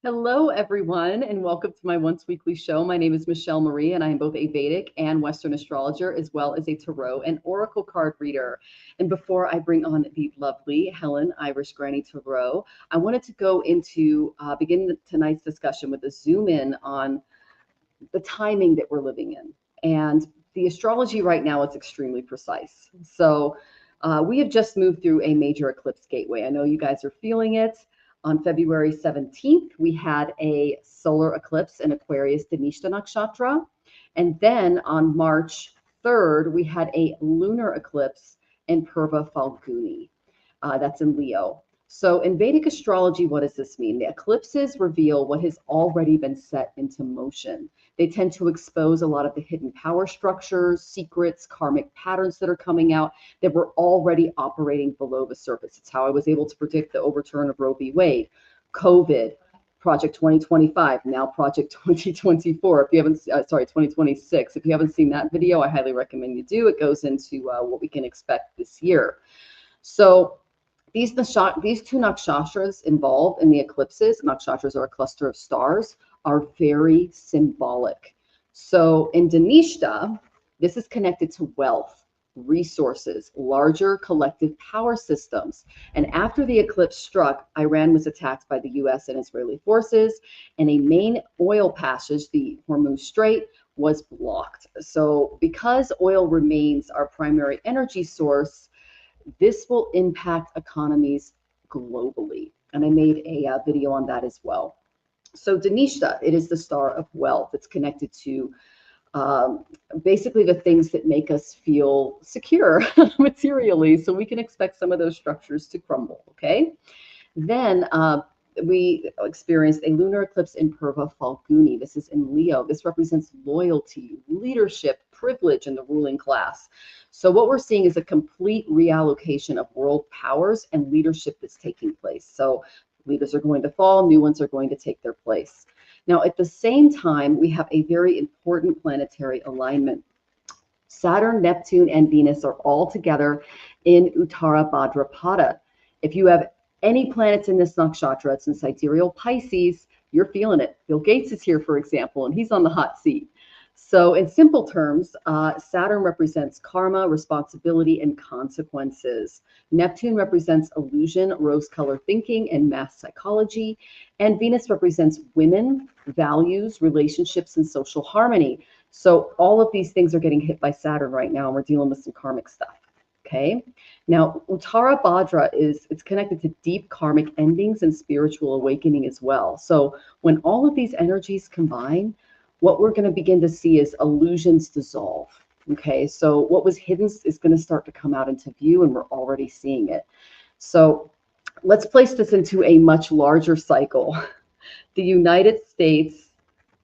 Hello, everyone, and welcome to my once weekly show. My name is Michelle Marie, and I am both a Vedic and Western astrologer, as well as a tarot and oracle card reader. And before I bring on the lovely Helen, Irish Granny Tarot, I wanted to go into begin tonight's discussion with a zoom in on the timing that we're living in. And the astrology right now is extremely precise. So we have just moved through a major eclipse gateway. I know you guys are feeling it. On February 17th, we had a solar eclipse in Aquarius Dhanishta Nakshatra. And then on March 3rd, we had a lunar eclipse in Purva Falguni. That's in Leo. So in Vedic astrology, what does this mean? The eclipses reveal what has already been set into motion. They tend to expose a lot of the hidden power structures, secrets, karmic patterns that are coming out that were already operating below the surface. It's how I was able to predict the overturn of Roe v. Wade, COVID, Project 2025, now Project 2024. If you haven't, 2026. If you haven't seen that video, I highly recommend you do. It goes into what we can expect this year. So these two nakshatras involved in the eclipses, nakshatras are a cluster of stars, are very symbolic. So in Dhanishta, this is connected to wealth, resources, larger collective power systems. And after the eclipse struck, Iran was attacked by the US and Israeli forces, and a main oil passage, the Hormuz Strait, was blocked. So because oil remains our primary energy source, this will impact economies globally. And I made a video on that as well. So Dhanishta, it is the star of wealth. It's connected to basically the things that make us feel secure materially. So we can expect some of those structures to crumble, okay? Then we experienced a lunar eclipse in Purva Falguni. This is in Leo. This represents loyalty, leadership, privilege in the ruling class. So what we're seeing is a complete reallocation of world powers and leadership that's taking place. So leaders are going to fall, new ones are going to take their place. Now, at the same time, we have a very important planetary alignment. Saturn, Neptune, and Venus are all together in Uttara Bhadrapada. If you have any planets in this nakshatra, it's in sidereal Pisces, you're feeling it. Bill Gates is here, for example, and he's on the hot seat. So in simple terms, Saturn represents karma, responsibility, and consequences. Neptune represents illusion, rose-colored thinking, and mass psychology. And Venus represents women, values, relationships, and social harmony. So all of these things are getting hit by Saturn right now, and we're dealing with some karmic stuff. Okay. Now, Uttara Bhadra it's connected to deep karmic endings and spiritual awakening as well. So when all of these energies combine, what we're going to begin to see is illusions dissolve. Okay. So what was hidden is going to start to come out into view, and we're already seeing it. So let's place this into a much larger cycle. The United States,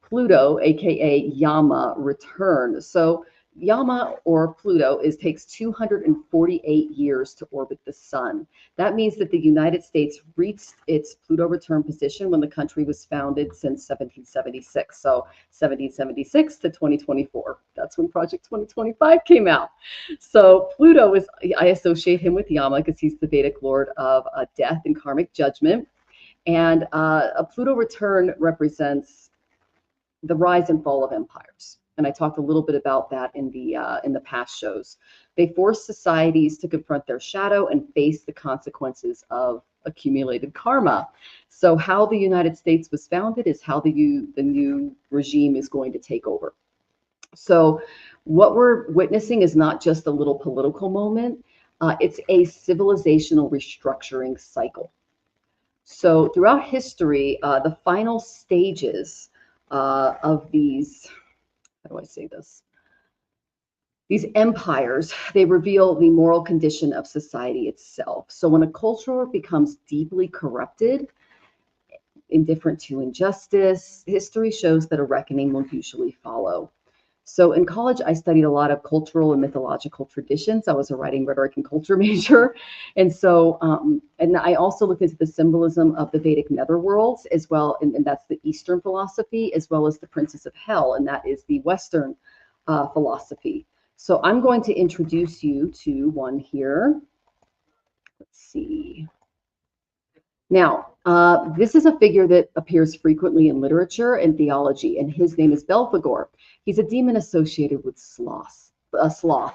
Pluto, aka Yama, return. So Yama, or Pluto, takes 248 years to orbit the sun. That means that the United States reached its Pluto return position when the country was founded since 1776. So 1776 to 2024. That's when Project 2025 came out. So Pluto I associate him with Yama because he's the Vedic lord of death and karmic judgment. And a Pluto return represents the rise and fall of empires. And I talked a little bit about that in the past shows. They force societies to confront their shadow and face the consequences of accumulated karma. So how the United States was founded is how the new regime is going to take over. So what we're witnessing is not just a little political moment. It's a civilizational restructuring cycle. So throughout history, the final stages of these, how do I say this? These empires, they reveal the moral condition of society itself. So when a culture becomes deeply corrupted, indifferent to injustice, history shows that a reckoning will usually follow. So in college, I studied a lot of cultural and mythological traditions. I was a writing, rhetoric, and culture major. And so, and I also looked into the symbolism of the Vedic netherworlds as well. And that's the Eastern philosophy, as well as the Princess of Hell. And that is the Western philosophy. So I'm going to introduce you to one here. Let's see. Now, This is a figure that appears frequently in literature and theology, and his name is Belphegor. He's a demon associated with sloth,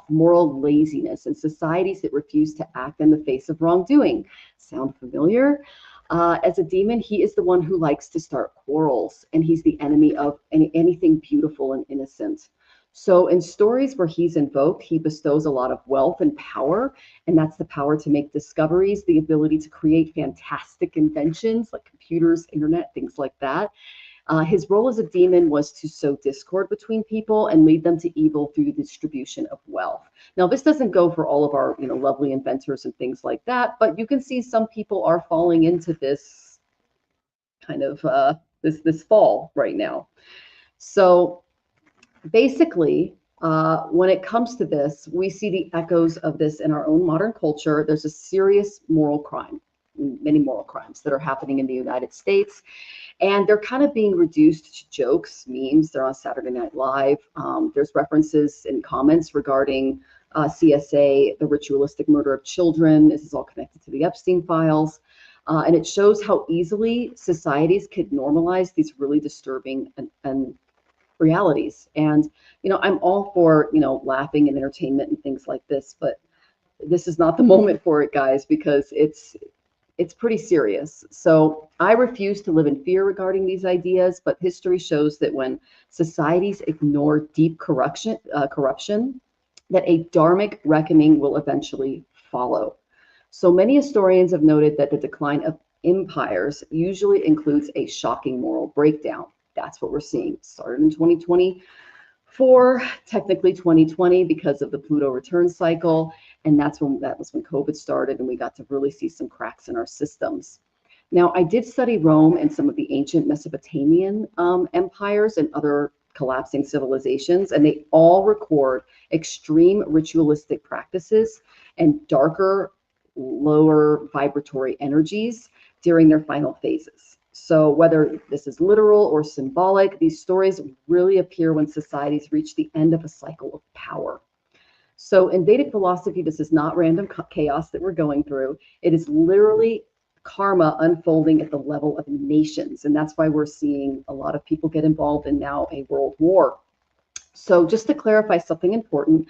moral laziness, and societies that refuse to act in the face of wrongdoing. Sound familiar? As a demon, he is the one who likes to start quarrels, and he's the enemy of anything beautiful and innocent. So in stories where he's invoked, he bestows a lot of wealth and power, and that's the power to make discoveries, the ability to create fantastic inventions like computers, internet, things like that. His role as a demon was to sow discord between people and lead them to evil through the distribution of wealth. Now, this doesn't go for all of our, lovely inventors and things like that, but you can see some people are falling into this kind of this fall right now. So basically, when it comes to this, we see the echoes of this in our own modern culture. There's a serious moral crime, many moral crimes that are happening in the United States. And they're kind of being reduced to jokes, memes. They're on Saturday Night Live. There's references in comments regarding CSA, the ritualistic murder of children. This is all connected to the Epstein files. And it shows how easily societies could normalize these really disturbing and realities. And, I'm all for, laughing and entertainment and things like this, but this is not the moment for it, guys, because it's pretty serious. So I refuse to live in fear regarding these ideas, but history shows that when societies ignore deep corruption, that a dharmic reckoning will eventually follow. So many historians have noted that the decline of empires usually includes a shocking moral breakdown. That's what we're seeing. Started in 2024, technically 2020 because of the Pluto return cycle. And that was when COVID started, and we got to really see some cracks in our systems. Now, I did study Rome and some of the ancient Mesopotamian empires and other collapsing civilizations, and they all record extreme ritualistic practices and darker, lower vibratory energies during their final phases. So whether this is literal or symbolic, these stories really appear when societies reach the end of a cycle of power. So in Vedic philosophy, this is not random chaos that we're going through. It is literally karma unfolding at the level of nations. And that's why we're seeing a lot of people get involved in now a world war. So just to clarify something important,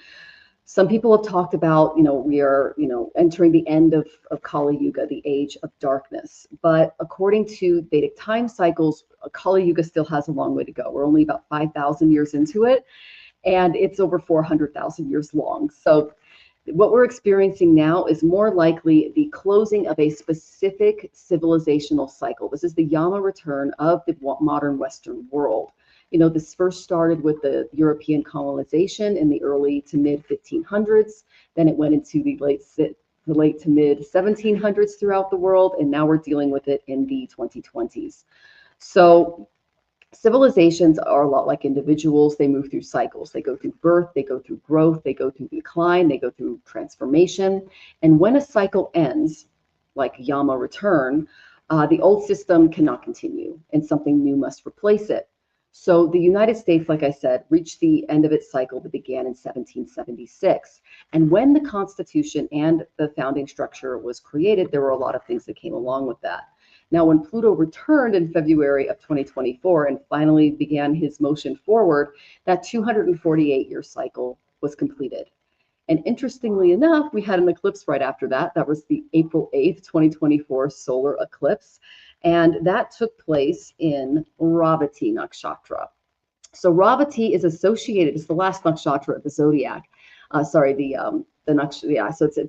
some people have talked about, we are, entering the end of Kali Yuga, the age of darkness. But according to Vedic time cycles, Kali Yuga still has a long way to go. We're only about 5,000 years into it, and it's over 400,000 years long. So what we're experiencing now is more likely the closing of a specific civilizational cycle. This is the Yama return of the modern Western world. This first started with the European colonization in the early to mid 1500s. Then it went into the late to mid 1700s throughout the world, and now we're dealing with it in the 2020s. So civilizations are a lot like individuals. They move through cycles. They go through birth, they go through growth, they go through decline, they go through transformation. And when a cycle ends, like Yama return, the old system cannot continue and something new must replace it. So the United States, like I said, reached the end of its cycle that began in 1776. And when the Constitution and the founding structure was created, there were a lot of things that came along with that. Now, when Pluto returned in February of 2024 and finally began his motion forward, that 248-year cycle was completed. And interestingly enough, we had an eclipse right after that. That was the April 8th, 2024 solar eclipse. And that took place in Ravati Nakshatra. So Ravati is associated, it's the last nakshatra of the zodiac. So it's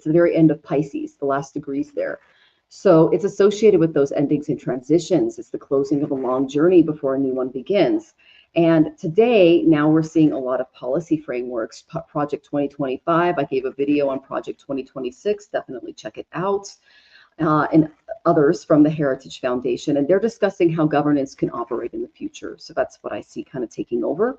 the very end of Pisces, the last degrees there. So it's associated with those endings and transitions. It's the closing of a long journey before a new one begins. And today, now we're seeing a lot of policy frameworks. Project 2025, I gave a video on Project 2026, definitely check it out. And others from the Heritage Foundation, and they're discussing how governance can operate in the future. So that's what I see kind of taking over.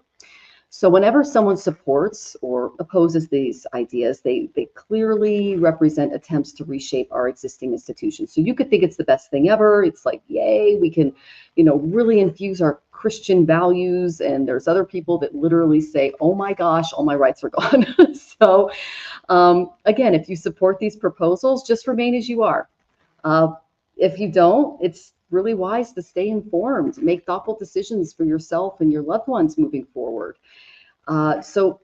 So whenever someone supports or opposes these ideas, they clearly represent attempts to reshape our existing institutions. So you could think it's the best thing ever. It's like, yay, we can, really infuse our Christian values. And there's other people that literally say, oh my gosh, all my rights are gone. So again, if you support these proposals, just remain as you are. If you don't, it's really wise to stay informed, make thoughtful decisions for yourself and your loved ones moving forward. So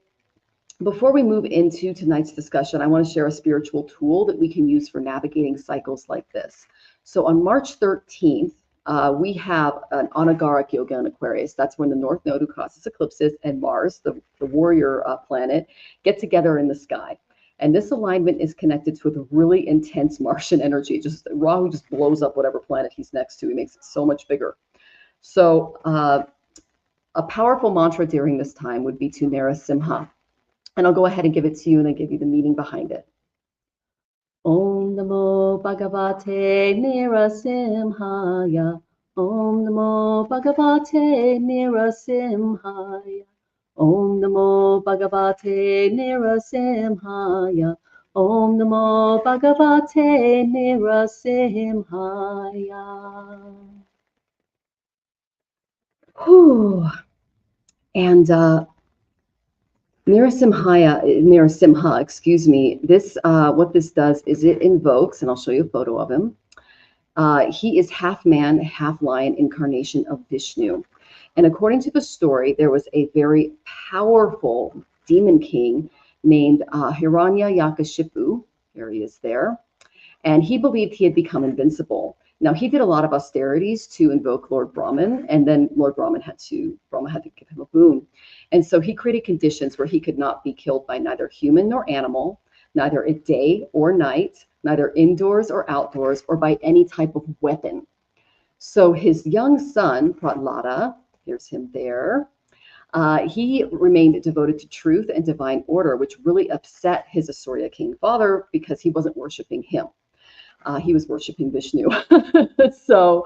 before we move into tonight's discussion, I want to share a spiritual tool that we can use for navigating cycles like this. So on March 13th, we have an Anagaric yoga in Aquarius. That's when the North Node, who causes eclipses, and Mars, the warrior planet, get together in the sky. And this alignment is connected to a really intense Martian energy. Just Rahu just blows up whatever planet he's next to. He makes it so much bigger. So a powerful mantra during this time would be to Narasimha. And I'll go ahead and give it to you, and I give you the meaning behind it. Om Namo Bhagavate Narasimhaya. Om Namo Bhagavate Narasimhaya. Om Namo Bhagavate Narasimhaya. Om Namo Bhagavate Narasimhaya. Whew. And Narasimha, excuse me. This what this does is it invokes, and I'll show you a photo of him. He is half man, half lion incarnation of Vishnu. And according to the story, there was a very powerful demon king named Hiranyakashipu. Here he is there. And he believed he had become invincible. Now, he did a lot of austerities to invoke Lord Brahman, and then Lord Brahman had to give him a boon. And so he created conditions where he could not be killed by neither human nor animal, neither at day or night, neither indoors or outdoors, or by any type of weapon. So his young son, Prahlada, here's him there, he remained devoted to truth and divine order, which really upset his Asurya king father because he wasn't worshiping him. He was worshiping Vishnu. So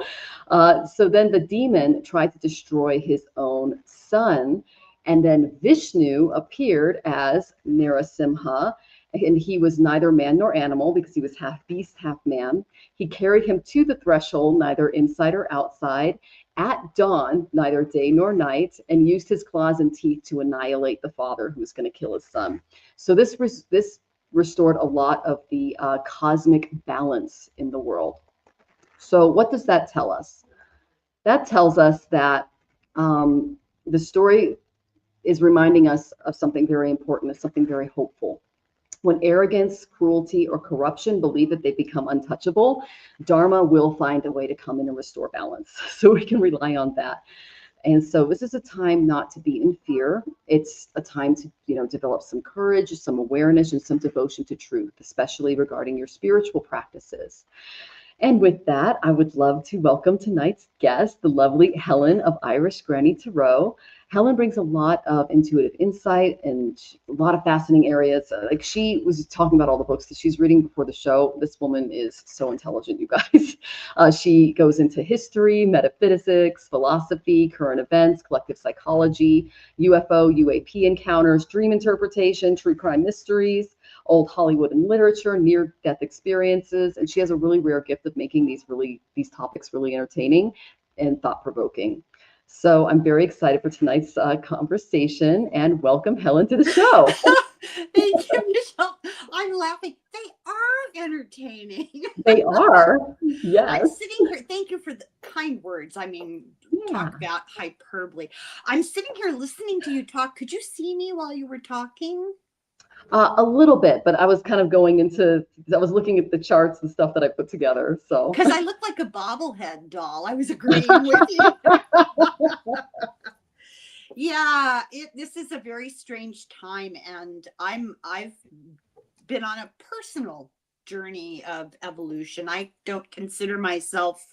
then the demon tried to destroy his own son. And then Vishnu appeared as Narasimha, and he was neither man nor animal because he was half beast, half man. He carried him to the threshold, neither inside or outside, at dawn, neither day nor night, and used his claws and teeth to annihilate the father who was going to kill his son. So this restored a lot of the cosmic balance in the world. So what does that tell us? That tells us that the story is reminding us of something very important, of something very hopeful. When arrogance, cruelty, or corruption believe that they become untouchable, Dharma will find a way to come in and restore balance. So we can rely on that. And so this is a time not to be in fear. It's a time to, develop some courage, some awareness, and some devotion to truth, especially regarding your spiritual practices. And with that, I would love to welcome tonight's guest, the lovely Helen of Irish Granny Tarot. Helen brings a lot of intuitive insight and a lot of fascinating areas. Like she was talking about all the books that she's reading before the show. This woman is so intelligent, you guys. She goes into history, metaphysics, philosophy, current events, collective psychology, UFO, UAP encounters, dream interpretation, true crime mysteries, old Hollywood and literature, near-death experiences, and she has a really rare gift of making these topics really entertaining and thought-provoking. So I'm very excited for tonight's conversation, and welcome Helen to the show. Thank you, Michelle. I'm laughing. They are entertaining. They are, yes. I'm sitting here. Thank you for the kind words. I mean, talk about hyperbole. I'm sitting here listening to you talk. Could you see me while you were talking? A little bit, but I was kind of I was looking at the charts and stuff that I put together. So because I look like a bobblehead doll, I was agreeing with you. Yeah, this is a very strange time, and I've been on a personal journey of evolution. I don't consider myself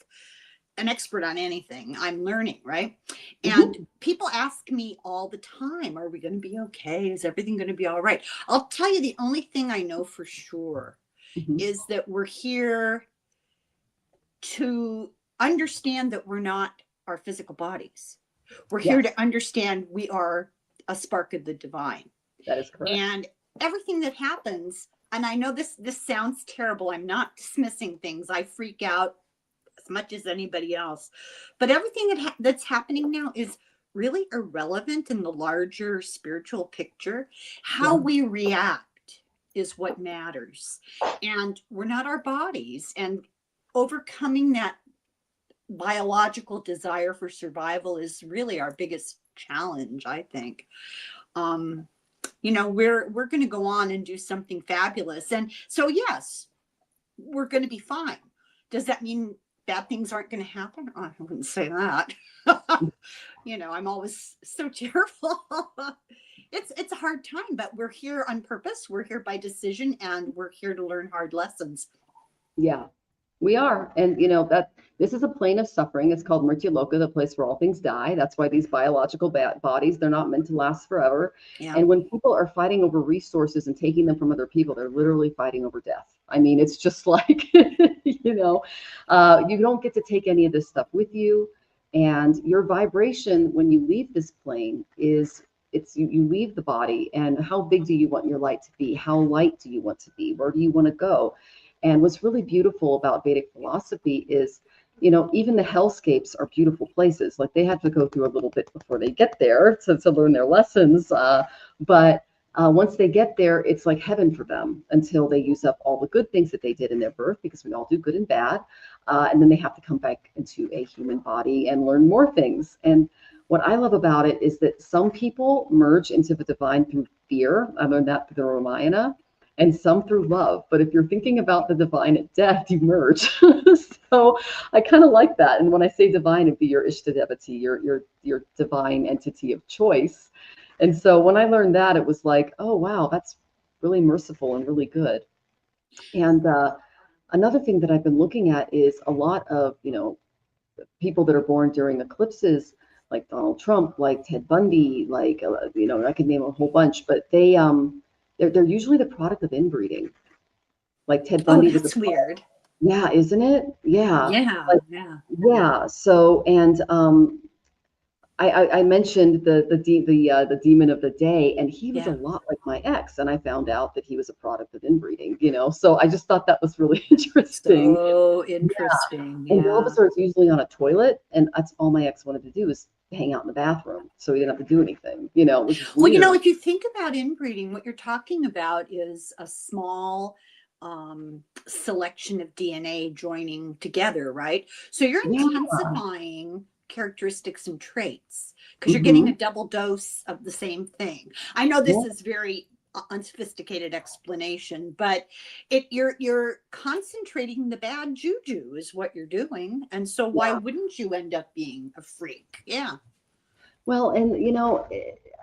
an expert on anything. I'm learning, right? And people ask me all the time, are we going to be okay? Is everything going to be all right? I'll tell you, the only thing I know for sure is that we're here to understand that we're not our physical bodies. We're here to understand we are a spark of the divine. That is correct. And everything that happens, and I know this sounds terrible. I'm not dismissing things. I freak out as much as anybody else, but everything that's happening now is really irrelevant in the larger spiritual picture. How we react is what matters, and we're not our bodies, and overcoming that biological desire for survival is really our biggest challenge, I think. We're going to go on and do something fabulous. And so, yes, we're going to be fine. Does that mean bad things aren't going to happen? Oh, I wouldn't say that. I'm always so cheerful. It's a hard time, but we're here on purpose. We're here by decision, and we're here to learn hard lessons. Yeah, we are. And that this is a plane of suffering. It's called Mrityaloka, the place where all things die. That's why these biological bodies, they're not meant to last forever. Yeah. And when people are fighting over resources and taking them from other people, they're literally fighting over death. I mean, it's just like, you don't get to take any of this stuff with you. And your vibration when you leave this plane is you leave the body. And how big do you want your light to be? How light do you want to be? Where do you want to go? And what's really beautiful about Vedic philosophy is, even the hellscapes are beautiful places. Like, they have to go through a little bit before they get there to learn their lessons. But once they get there, it's like heaven for them until they use up all the good things that they did in their birth, because we all do good and bad. And then they have to come back into a human body and learn more things. And what I love about it is that some people merge into the divine through fear. I learned that through the Ramayana. And some through love. But if you're thinking about the divine at death, you merge. So I kind of like that. And when I say divine, it'd be your Ishtadevati, your divine entity of choice. And so when I learned that, it was like, oh, wow, that's really merciful and really good. And another thing that I've been looking at is a lot of, people that are born during eclipses, like Donald Trump, like Ted Bundy, like, I could name a whole bunch, but they're usually the product of inbreeding. Like Ted Bundy. Oh, that's weird. Yeah, isn't it? Yeah. Yeah. Yeah. So, and I mentioned the demon of the day, and he was a lot like my ex, and I found out that he was a product of inbreeding. So I just thought that was really interesting. So interesting. Yeah. And Bulbasaur is usually on a toilet, and that's all my ex wanted to do is hang out in the bathroom, so he didn't have to do anything. Well, if you think about inbreeding, what you're talking about is a small selection of DNA joining together, right? So you're intensifying characteristics and traits because you're getting a double dose of the same thing. I know this is very unsophisticated explanation, but you're concentrating the bad juju is what you're doing. And so why wouldn't you end up being a freak? Yeah. Well, and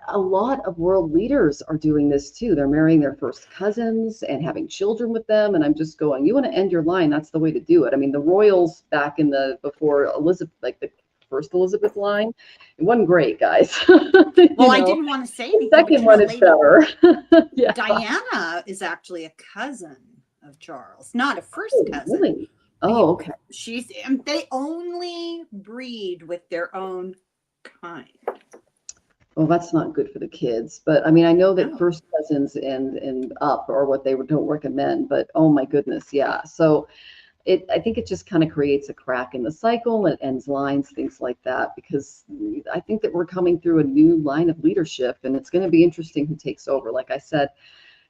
a lot of world leaders are doing this too. They're marrying their first cousins and having children with them. And I'm just going, you want to end your line, that's the way to do it. I mean, the royals back in before Elizabeth, like the first Elizabeth line, it wasn't great, guys. Well, I didn't want to say anything. The second one is better. Yeah. Diana is actually a cousin of Charles, not a first cousin. Really? Oh, okay. They only breed with their own kind. Well, that's not good for the kids. But I mean, I know that first cousins and up are what they don't recommend. But oh my goodness, yeah. So I think it just kind of creates a crack in the cycle and ends lines, things like that, because I think that we're coming through a new line of leadership, and it's going to be interesting who takes over. Like I said,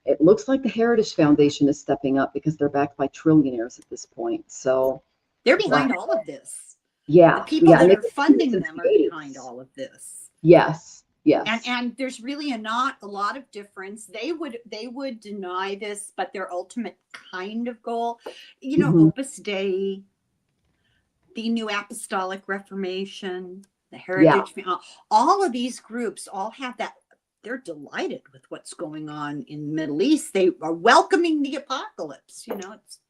it looks like the Heritage Foundation is stepping up because they're backed by trillionaires at this point. So they're behind all of this. Yeah. The people that are funding them are behind all of this. Yes. Yes. And there's really not a lot of difference. They would deny this, but their ultimate kind of goal, Opus Dei, the New Apostolic Reformation, the Heritage, all of these groups all have that. They're delighted with what's going on in the Middle East. They are welcoming the apocalypse.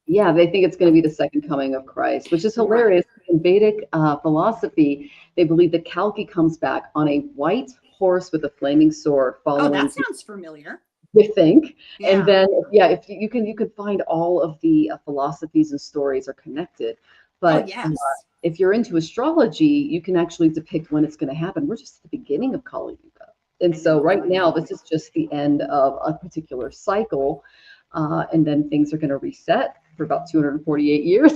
Yeah, they think it's going to be the second coming of Christ, which is hilarious. In Vedic philosophy, they believe that Kalki comes back on a white horse with a flaming sword following. Oh, that sounds familiar. You think? Yeah. And then, if you can find all of the philosophies and stories are connected. But if you're into astrology, you can actually depict when it's going to happen. We're just at the beginning of Kali Yuga. And so right now, this is just the end of a particular cycle. And then things are going to reset for about 248 years,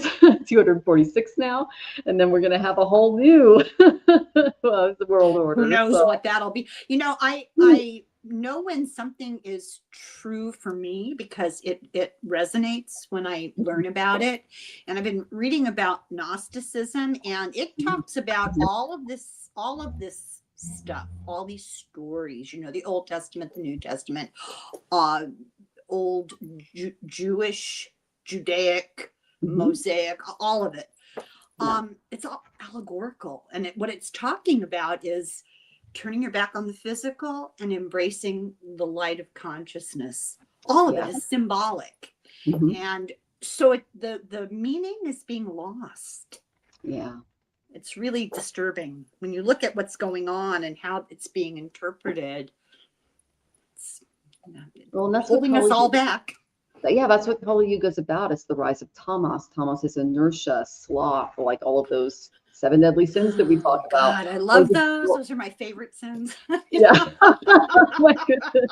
246 now. And then we're going to have a whole new world order. Who knows what that'll be? I know when something is true for me because it resonates when I learn about it. And I've been reading about Gnosticism, and it talks about all of this stuff, all these stories, the Old Testament, the New Testament, old Jewish, Judaic, Mosaic, all of it. It's all allegorical. And what it's talking about is turning your back on the physical and embracing the light of consciousness. All of it is symbolic. And so the meaning is being lost. Yeah. It's really disturbing when you look at what's going on and how it's being interpreted. It's that's holding us all back. Yeah, that's what Kali Yuga is about. It's the rise of tamas. Tamas is inertia, sloth, like all of those 7 deadly sins that we talk about. God, I love those. Those are my favorite sins. Yeah. Oh my goodness.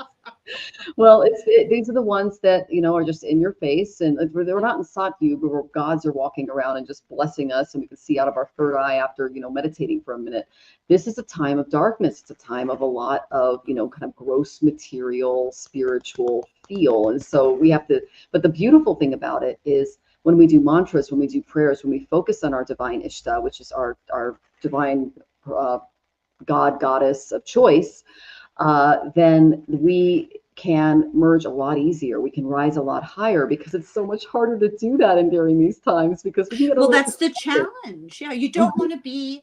Well, these are the ones that, are just in your face, and they're not inside you, but where gods are walking around and just blessing us, and we can see out of our third eye after, meditating for a minute. This is a time of darkness. It's a time of a lot of, kind of gross material, spiritual feel. And so we have to, but the beautiful thing about it is when we do mantras, when we do prayers, when we focus on our divine Ishta, which is our divine God, goddess of choice, then we can merge a lot easier. We can rise a lot higher because it's so much harder to do that during these times because that's the challenge. Yeah, you don't want to be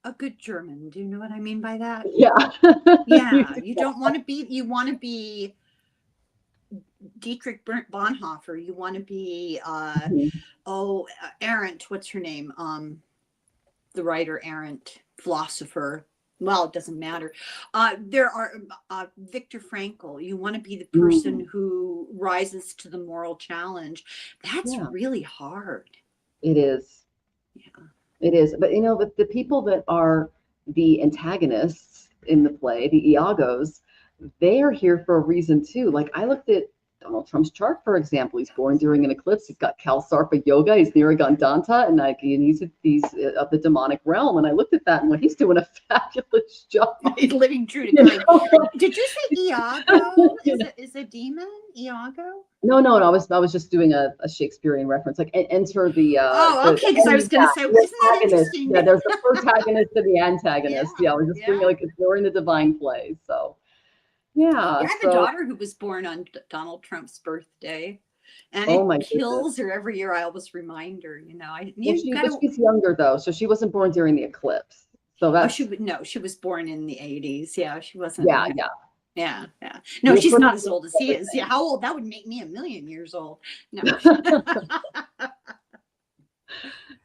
a good German. Do you know what I mean by that? Yeah. Yeah, you don't want to be. You want to be Dietrich Bonhoeffer. You want to be Arendt. What's her name? The writer Arendt, philosopher. Well, it doesn't matter. There are Viktor Frankl. You want to be the person who rises to the moral challenge. That's really hard. It is. Yeah, it is. But but the people that are the antagonists in the play, the Iagos, they are here for a reason too. Like I looked at Donald Trump's chart, for example. He's born during an eclipse. He's got Kalsarpa Yoga. He's Niragandanta, and he's of the demonic realm. And I looked at that, and he's doing a fabulous job. He's living true to time. Did you say Iago is a demon? Iago? No. I was just doing a Shakespearean reference. Like enter the. Okay. Because I was going to say, wasn't that interesting? Yeah, there's the protagonist and the antagonist. Yeah, we're just doing exploring the divine play. So. Yeah, I have a daughter who was born on Donald Trump's birthday, and it kills her every year. I always remind her, she's younger though, so she wasn't born during the eclipse. So that's she was born in the 80s. Yeah, she wasn't. Yeah. No, she's not as old as he is. Yeah, how old? That would make me 1,000,000 years old. No.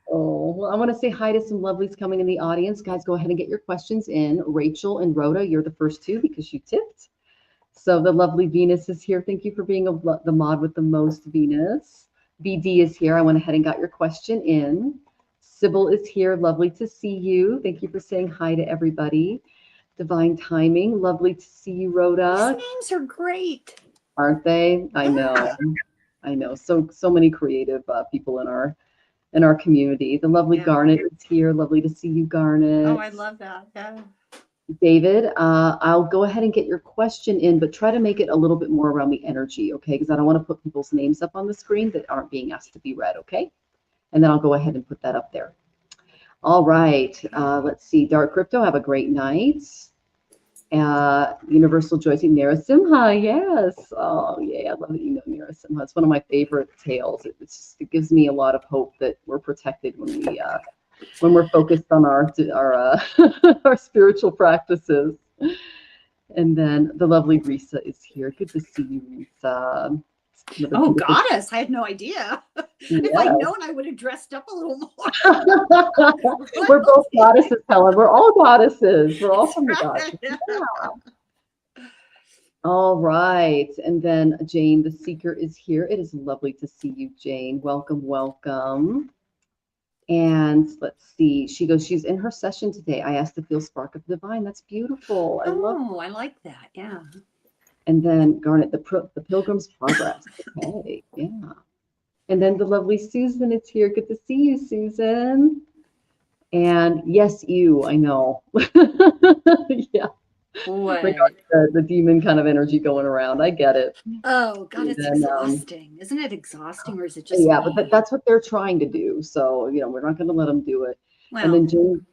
Oh, well, I want to say hi to some lovelies coming in the audience. Guys, go ahead and get your questions in. Rachel and Rhoda, you're the first two because you tipped. So the lovely Venus is here. Thank you for being the mod with the most, Venus. BD is here. I went ahead and got your question in. Sybil is here. Lovely to see you. Thank you for saying hi to everybody. Divine timing. Lovely to see you, Rhoda. These names are great. Aren't they? I know. I know. So many creative people in our community. The lovely Garnet is here. Lovely to see you, Garnet. Oh, I love that. Yeah. David, I'll go ahead and get your question in, but try to make it a little bit more around the energy, okay? Because I don't want to put people's names up on the screen that aren't being asked to be read, okay? And then I'll go ahead and put that up there. All right. Let's see. Dark Crypto, have a great night. Universal Joycey, Narasimha, yes. Oh, yeah, I love that you know Narasimha. It's one of my favorite tales. It gives me a lot of hope that we're protected when we're focused on our our spiritual practices. And then the lovely Risa is here. Good to see you, Risa. Oh, goddess. I had no idea. If I'd known, I would have dressed up a little more. We're both goddesses, Helen. We're all goddesses. We're all from the goddess. Yeah. All right. And then Jane, the seeker, is here. It is lovely to see you, Jane. Welcome, welcome. And let's see. She goes, she's in her session today. I asked to feel spark of divine. That's beautiful. I like that. Yeah. And then Garnet, the Pilgrim's Progress. Okay, yeah. And then the lovely Susan is here. Good to see you, Susan. And yes, you, I know. Yeah. Boy. The demon kind of energy going around. I get it. Oh God, And it's then, exhausting. Isn't it exhausting, or is it just yeah, me? but that's what they're trying to do. So, we're not going to let them do it. And Well, then Jane,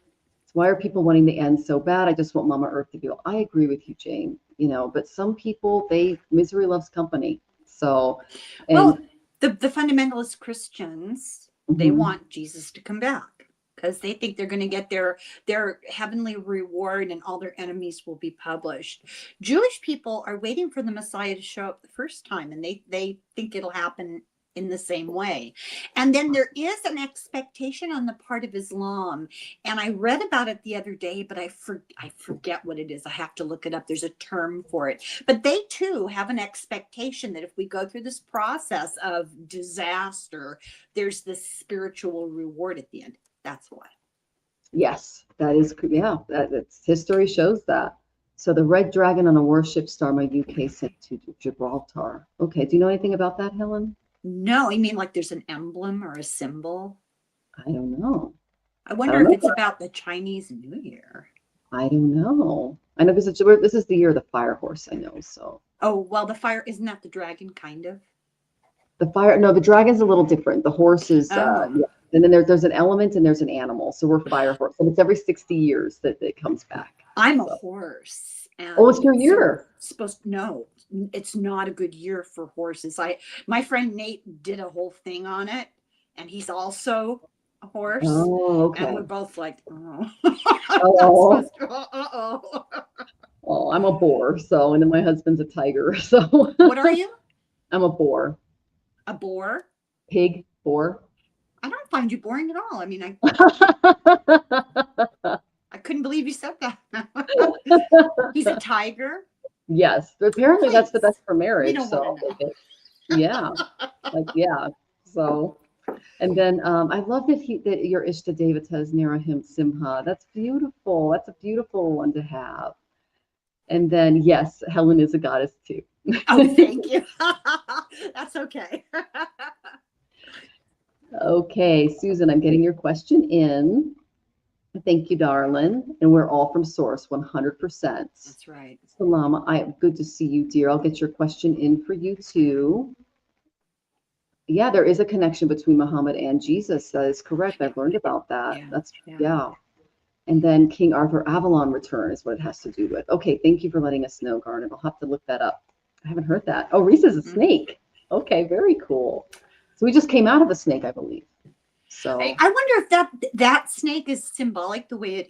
why are people wanting the end so bad? I just want Mama Earth to be. I agree with you, Jane. But some people, misery loves company. So, and well, the fundamentalist Christians, they mhm. want Jesus to come back because they think they're going to get their heavenly reward and all their enemies will be published. Jewish people are waiting for the Messiah to show up the first time, and they think it'll happen in the same way. And then there is an expectation on the part of Islam, and I read about it the other day, but I forget what it is. I have to look it up. There's a term for it, but they too have an expectation that if we go through this process of disaster, there's this spiritual reward at the end. That's why. Yes, that is, yeah, history shows that. So the red dragon on a warship star my UK sent to Gibraltar. Okay, do you know anything about that, Helen? No, I mean like there's an emblem or a symbol. I don't know. I wonder if it's about the Chinese New Year. I don't know. I know because this is the year of the fire horse, I know, so. Oh, well, the fire, isn't that the dragon, kind of? The dragon's a little different. The horse is, Oh. yeah. And then there's an element and there's an animal. So we're fire horse. And it's every 60 years that it comes back. I'm a horse. And oh, it's your year. No, it's not a good year for horses. My friend Nate did a whole thing on it, and he's also a horse. Oh, okay. And we're both like, oh. Oh. Oh, I'm a boar. So, and then my husband's a tiger. So. What are you? I'm a boar. A boar? Pig, boar. I don't find you boring at all. I mean, I couldn't believe you said that. He's a tiger. Yes, but apparently that's the best for marriage. So yeah, yeah. So, and then I love that your Ishta Devata has Narahim Simha. That's beautiful. That's a beautiful one to have. And then yes, Helen is a goddess too. Oh, thank you. That's okay. Okay, Susan, I'm getting your question in. Thank you, darling. And we're all from source, 100%. That's right. Salama, good to see you, dear. I'll get your question in for you too. Yeah, there is a connection between Muhammad and Jesus. That is correct. I've learned about that. Yeah. And then King Arthur Avalon return is what it has to do with. Okay, thank you for letting us know, Garnet. I'll have to look that up. I haven't heard that. Oh, Reese's a snake. Okay, very cool. So we just came out of a snake, I believe. So I wonder if that snake is symbolic the way it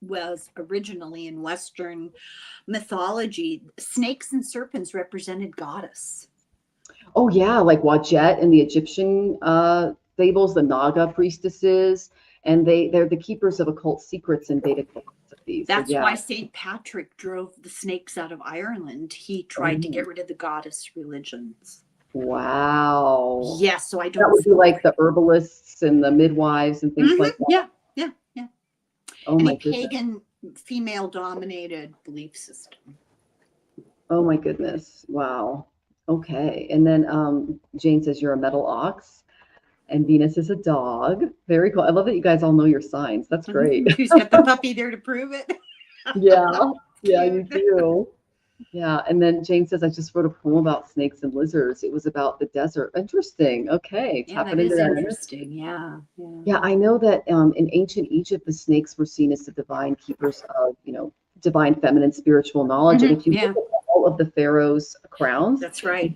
was originally in Western mythology. Snakes and serpents represented goddess. Oh yeah, like Wadjet in the Egyptian fables, the Naga priestesses, and they're the keepers of occult secrets in Vedic philosophies. That's why St. Patrick drove the snakes out of Ireland. He tried to get rid of the goddess religions. Wow. Yes, so I don't. That would be like the herbalists and the midwives and things like that. Yeah. Oh my goodness. Pagan, female-dominated belief system. Oh my goodness. Wow. Okay. And then Jane says you're a metal ox, and Venus is a dog. Very cool. I love that you guys all know your signs. That's great. Who's got the puppy there to prove it? Yeah, you do. Yeah, and then Jane says, I just wrote a poem about snakes and lizards. It was about the desert. Interesting. Okay. That is interesting. Yeah. Yeah, I know that in ancient Egypt, the snakes were seen as the divine keepers of, divine feminine spiritual knowledge. And if you look at all of the pharaoh's crowns, that's right.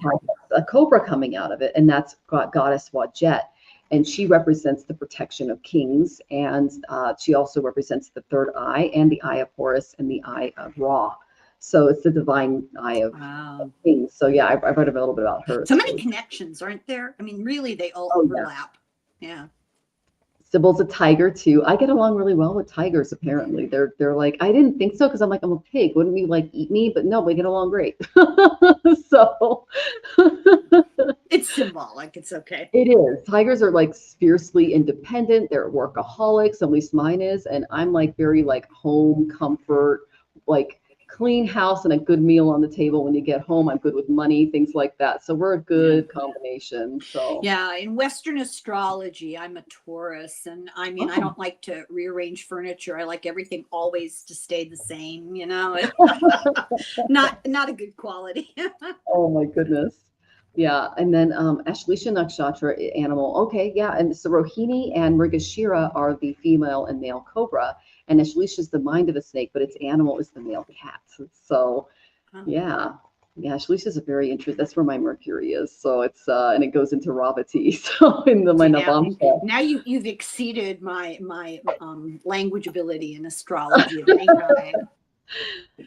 A cobra coming out of it, and that's goddess Wadjet. And she represents the protection of kings, and she also represents the third eye and the eye of Horus and the eye of Ra. So it's the divine eye of kings. So yeah, I read a little bit about her. So many connections, aren't there? I mean, really, they all overlap. Yeah. Sybil's a tiger too. I get along really well with tigers. Apparently, they're like, I didn't think so because I'm a pig. Wouldn't you eat me? But no, we get along great. So it's symbolic. It's okay. It is. Tigers are fiercely independent. They're workaholics. At least mine is, and I'm very home comfort, clean house and a good meal on the table when you get home. I'm good with money, things like that. So we're a good combination. So yeah, in Western astrology, I'm a Taurus, and I mean, I don't like to rearrange furniture. I like everything always to stay the same. Not a good quality. Oh my goodness. Yeah. And then Ashleisha Nakshatra animal. Okay, yeah. And so Rohini and Mrigashira are the female and male cobra. And Ashleisha is the mind of the snake, but its animal is the male cat. So yeah. Yeah, Ashleisha is a very interesting. That's where my Mercury is. So it's and it goes into Ravati. So in my Navamsha. Now you've exceeded my language ability in astrology.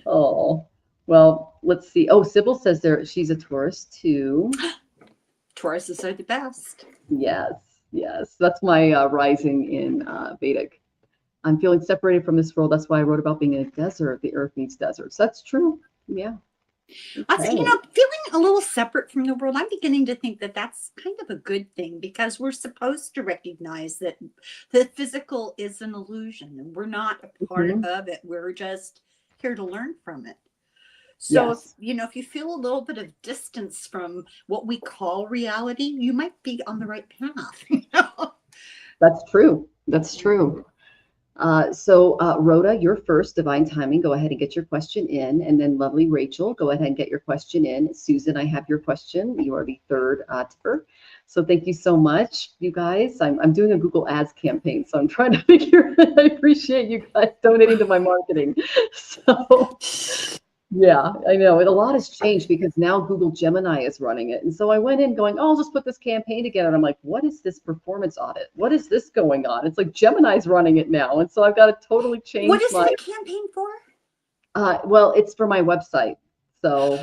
Oh. Well, let's see. Oh, Sybil says she's a Taurus too. Tauruses are the best. Yes, yes. That's my rising in Vedic. I'm feeling separated from this world. That's why I wrote about being in a desert. The earth needs deserts. That's true. Yeah. Okay. Feeling a little separate from the world, I'm beginning to think that that's kind of a good thing, because we're supposed to recognize that the physical is an illusion and we're not a part of it. We're just here to learn from it. So, if you feel a little bit of distance from what we call reality, you might be on the right path. That's true. That's true. So Rhoda, you're first, divine timing. Go ahead and get your question in. And then lovely Rachel, go ahead and get your question in. Susan, I have your question. You are the third tipper. So thank you so much, you guys. I'm doing a Google Ads campaign, so I'm trying to figure. I appreciate you guys donating to my marketing. So yeah, I know. A lot has changed because now Google Gemini is running it. And so I went in going, oh, I'll just put this campaign together. And I'm like, what is this performance audit? What is this going on? It's like Gemini's running it now. And so I've got to totally change. What is the campaign for? Well, it's for my website. So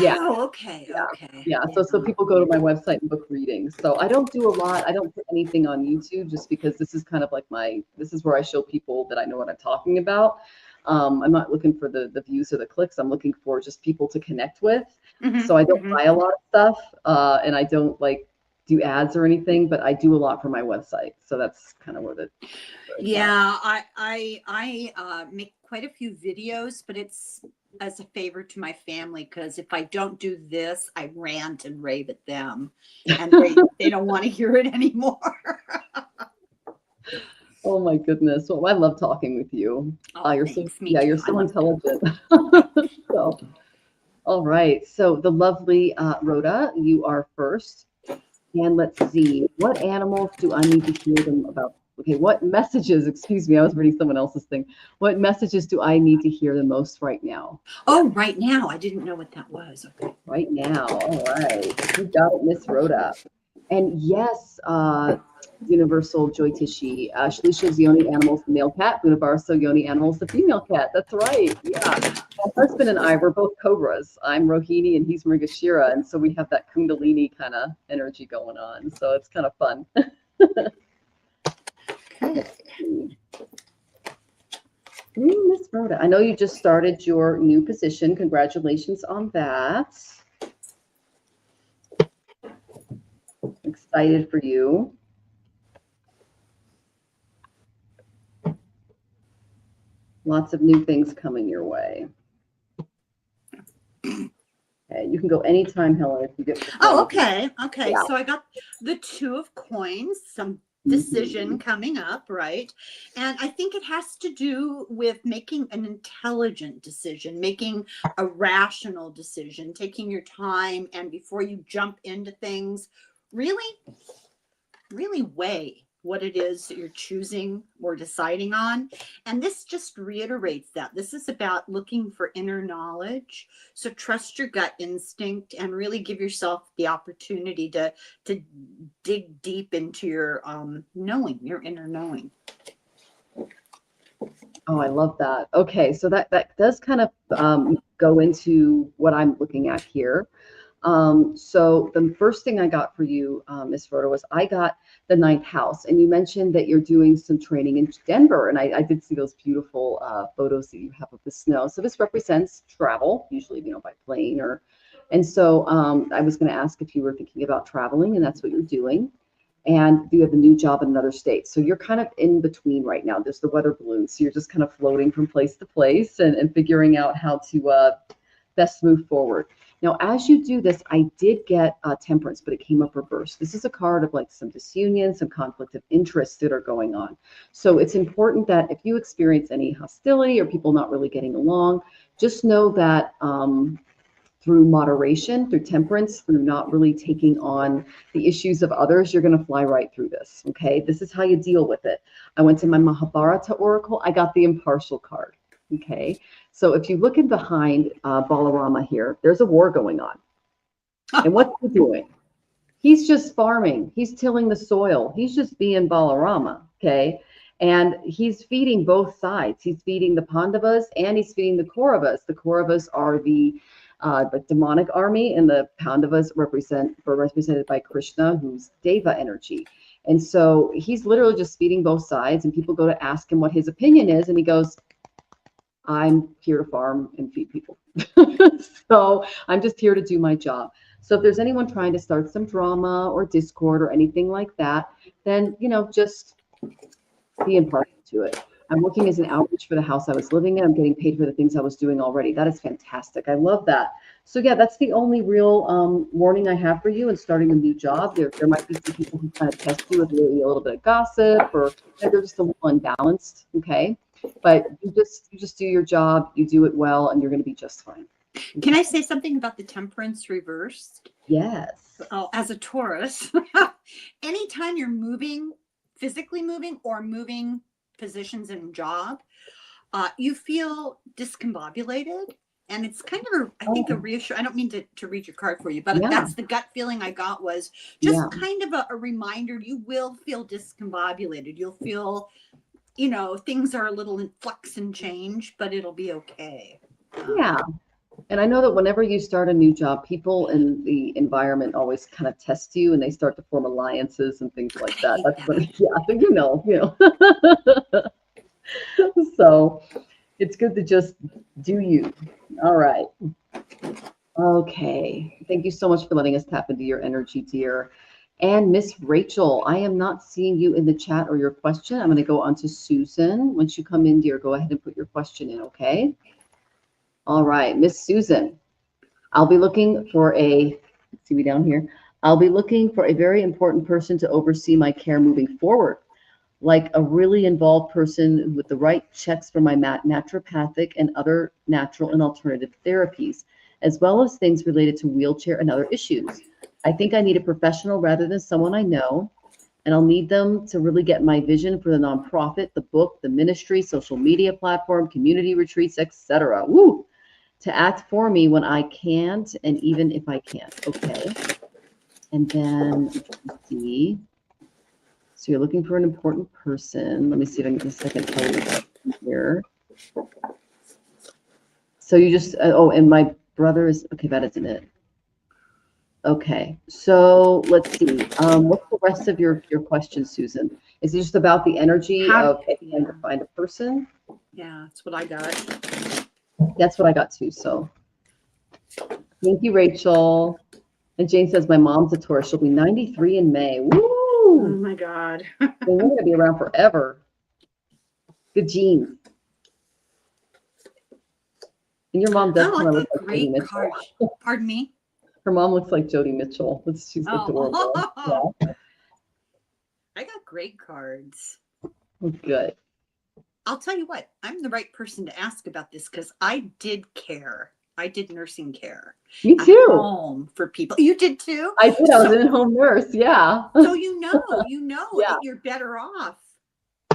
yeah. Okay. Yeah. Okay. Yeah. So people go to my website and book readings. So I don't do a lot. I don't put anything on YouTube just because this is kind of like this is where I show people that I know what I'm talking about. I'm not looking for the views or the clicks. I'm looking for just people to connect with. So I don't buy a lot of stuff, and I don't do ads or anything, but I do a lot for my website. So that's kind of where I make quite a few videos, but it's as a favor to my family, because if I don't do this, I rant and rave at them, and they don't want to hear it anymore. Oh my goodness. Well, I love talking with you. You're so intelligent. So, all right. So the lovely Rhoda, you are first. And let's see, what animals do I need to hear them about? Okay, what messages, excuse me, I was reading someone else's thing. What messages do I need to hear the most right now? Oh, right now. I didn't know what that was. Okay. Right now. All right. You got it, Miss Rhoda. And yes, Universal Joy Tishi. Shalisha's yoni animal is the male cat. Univarso yoni animal is the female cat. That's right. Yeah. My husband and I, we're both cobras. I'm Rohini and he's Mrigashira. And so we have that Kundalini kind of energy going on. So it's kind of fun. Okay. Miss Rhoda, I know you just started your new position. Congratulations on that. Excited for you. Lots of new things coming your way. Okay, you can go anytime, Helen, if you get. Okay. Yeah. So I got the Two of Coins, some decision coming up, right? And I think it has to do with making an intelligent decision, making a rational decision, taking your time, and before you jump into things, really weigh what it is that you're choosing or deciding on. And this just reiterates that. This is about looking for inner knowledge. So trust your gut instinct and really give yourself the opportunity to dig deep into your knowing, your inner knowing. Oh, I love that. Okay, so that does kind of go into what I'm looking at here. So the first thing I got for you, Miss Rhoda, was I got the 9th house, and you mentioned that you're doing some training in Denver, and I did see those beautiful photos that you have of the snow. So this represents travel, usually by plane and so I was going to ask if you were thinking about traveling, and that's what you're doing. and you have a new job in another state. So you're kind of in between right now. There's the weather balloon. So you're just kind of floating from place to place and figuring out how to best move forward. Now, as you do this, I did get temperance, but it came up reversed. This is a card of like some disunion, some conflict of interest that are going on. So it's important that if you experience any hostility or people not really getting along, just know that through moderation, through temperance, through not really taking on the issues of others, you're going to fly right through this. Okay, this is how you deal with it. I went to my Mahabharata oracle. I got the impartial card. Okay, so if you look in behind Balarama here, there's a war going on. And what's he doing? He's just farming. He's tilling the soil. He's just being Balarama. Okay, and he's feeding both sides. He's feeding the Pandavas and he's feeding the Kauravas. The Kauravas are the demonic army, and the Pandavas were represented by Krishna, who's Deva energy. And so he's literally just feeding both sides, and people go to ask him what his opinion is, and he goes, I'm here to farm and feed people. So I'm just here to do my job. So if there's anyone trying to start some drama or discord or anything like that, then, just be impartial to it. I'm working as an outreach for the house I was living in. I'm getting paid for the things I was doing already. That is fantastic. I love that. So yeah, that's the only real warning I have for you in starting a new job. There might be some people who kind of test you with maybe a little bit of gossip, or they're just a little unbalanced. Okay, but you just do your job. You do it well, and you're going to be just fine. Okay. Can I say something about the temperance reversed? Yes. Oh, as a Taurus, anytime you're moving, physically moving or moving positions in job, you feel discombobulated, and it's kind of I think a reassure. I don't mean to read your card for you, but that's the gut feeling I got, was just kind of a reminder. You will feel discombobulated. You'll feel, things are a little in flux and change, but it'll be okay. Yeah. And I know that whenever you start a new job, people in the environment always kind of test you, and they start to form alliances and things like that. That's when, So it's good to just do you. All right. Okay. Thank you so much for letting us tap into your energy, dear. And Miss Rachel, I am not seeing you in the chat or your question. I'm going to go on to Susan. Once you come in, dear, go ahead and put your question in, okay? All right, Miss Susan, I'll be looking for see me down here. I'll be looking for a very important person to oversee my care moving forward, like a really involved person with the right checks for my naturopathic and other natural and alternative therapies, as well as things related to wheelchair and other issues. I think I need a professional rather than someone I know, and I'll need them to really get my vision for the nonprofit, the book, the ministry, social media platform, community retreats, etc. Woo! To act for me when I can't, and even if I can't. Okay. And then let's see. So you're looking for an important person. Let me see if I can get a second tell you here. So you just and my brother is okay. That isn't it. Okay. So let's see. What's the rest of your question, Susan? Is it just about the energy of trying to find a person? Yeah, that's what I got. That's what I got too. So thank you, Rachel. And Jane says, my mom's a Taurus. She'll be 93 in May. Woo! Oh my God. We're going to be around forever. Good genes. And your mom does kind of look like Jody Mitchell. Pardon me? Her mom looks like Jody Mitchell. She's adorable. Yeah. I got great cards. Good. I'll tell you what, I'm the right person to ask about this, because I did care. I did nursing care. Me too. At home for people. You did too? I did. I was an in-home nurse. Yeah. So that you're better off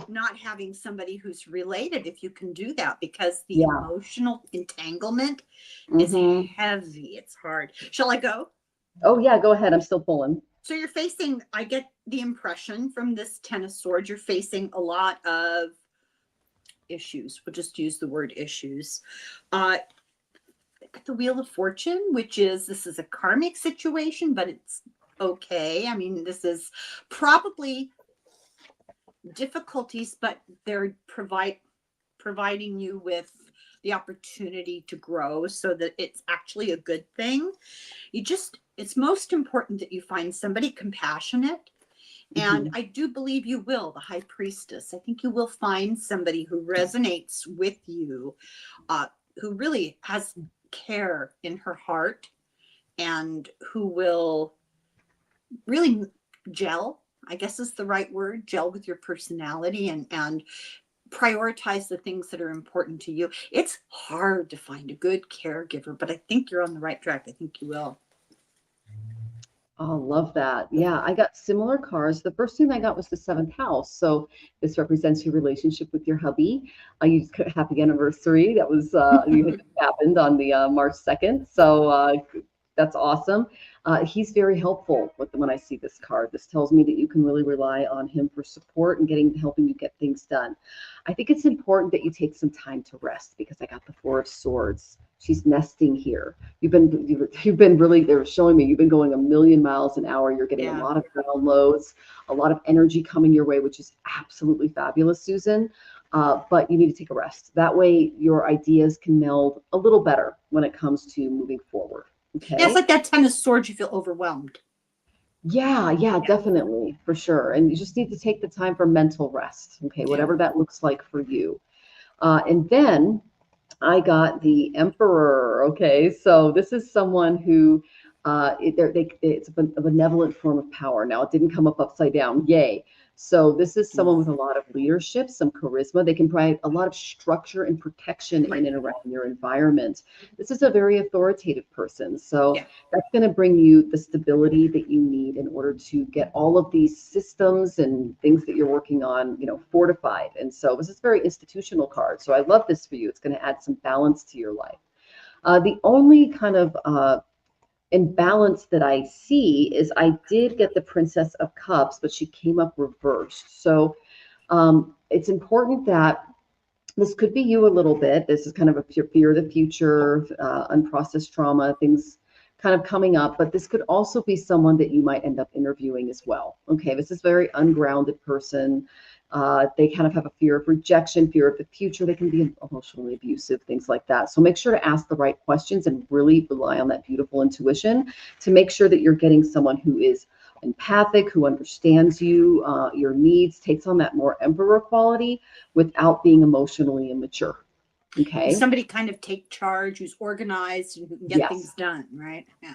not having somebody who's related if you can do that, because the emotional entanglement is heavy. It's hard. Shall I go? Oh yeah, go ahead. I'm still pulling. So you're facing, I get the impression from this Ten of Swords, you're facing a lot of issues. We'll just use the word issues. The Wheel of Fortune, this is a karmic situation, but it's okay. I mean, this is probably difficulties, but they're providing you with the opportunity to grow, so that it's actually a good thing. It's most important that you find somebody compassionate And I do believe you will, the high priestess. I think you will find somebody who resonates with you, who really has care in her heart, and who will really gel, I guess is the right word, gel with your personality, and prioritize the things that are important to you. It's hard to find a good caregiver, but I think you're on the right track. I think you will. Oh, love that. Yeah, I got similar cards. The first thing I got was the seventh house. So this represents your relationship with your hubby. You just happy anniversary. That was happened on the March 2nd. So that's awesome. He's very helpful when I see this card. This tells me that you can really rely on him for support and helping you get things done. I think it's important that you take some time to rest, because I got the Four of Swords. She's nesting here. You've been really, they were showing me you've been going a million miles an hour. You're getting a lot of downloads, a lot of energy coming your way, which is absolutely fabulous, Susan. But you need to take a rest. That way your ideas can meld a little better when it comes to moving forward. Okay. Yeah, it's like that Ten of Swords, you feel overwhelmed. Yeah, definitely, for sure. And you just need to take the time for mental rest. Okay, whatever that looks like for you. And then I got the Emperor. Okay, so this is someone who it's a benevolent form of power. Now, it didn't come up upside down. Yay. So this is someone with a lot of leadership, some charisma. They can provide a lot of structure and protection in and around your environment. This is a very authoritative person. So that's going to bring you the stability that you need in order to get all of these systems and things that you're working on, fortified. And so this is a very institutional card. So I love this for you. It's going to add some balance to your life. The only kind of imbalance that I see is I did get the Princess of Cups, but she came up reversed. So it's important that this could be you a little bit. This is kind of a fear of the future, unprocessed trauma, things kind of coming up, but this could also be someone that you might end up interviewing as well. Okay, this is a very ungrounded person. They kind of have a fear of rejection, fear of the future. They can be emotionally abusive, things like that. So make sure to ask the right questions and really rely on that beautiful intuition to make sure that you're getting someone who is empathic, who understands you, your needs, takes on that more Emperor quality without being emotionally immature. Okay. Somebody kind of take charge, who's organized and who can get things done, right? Yeah.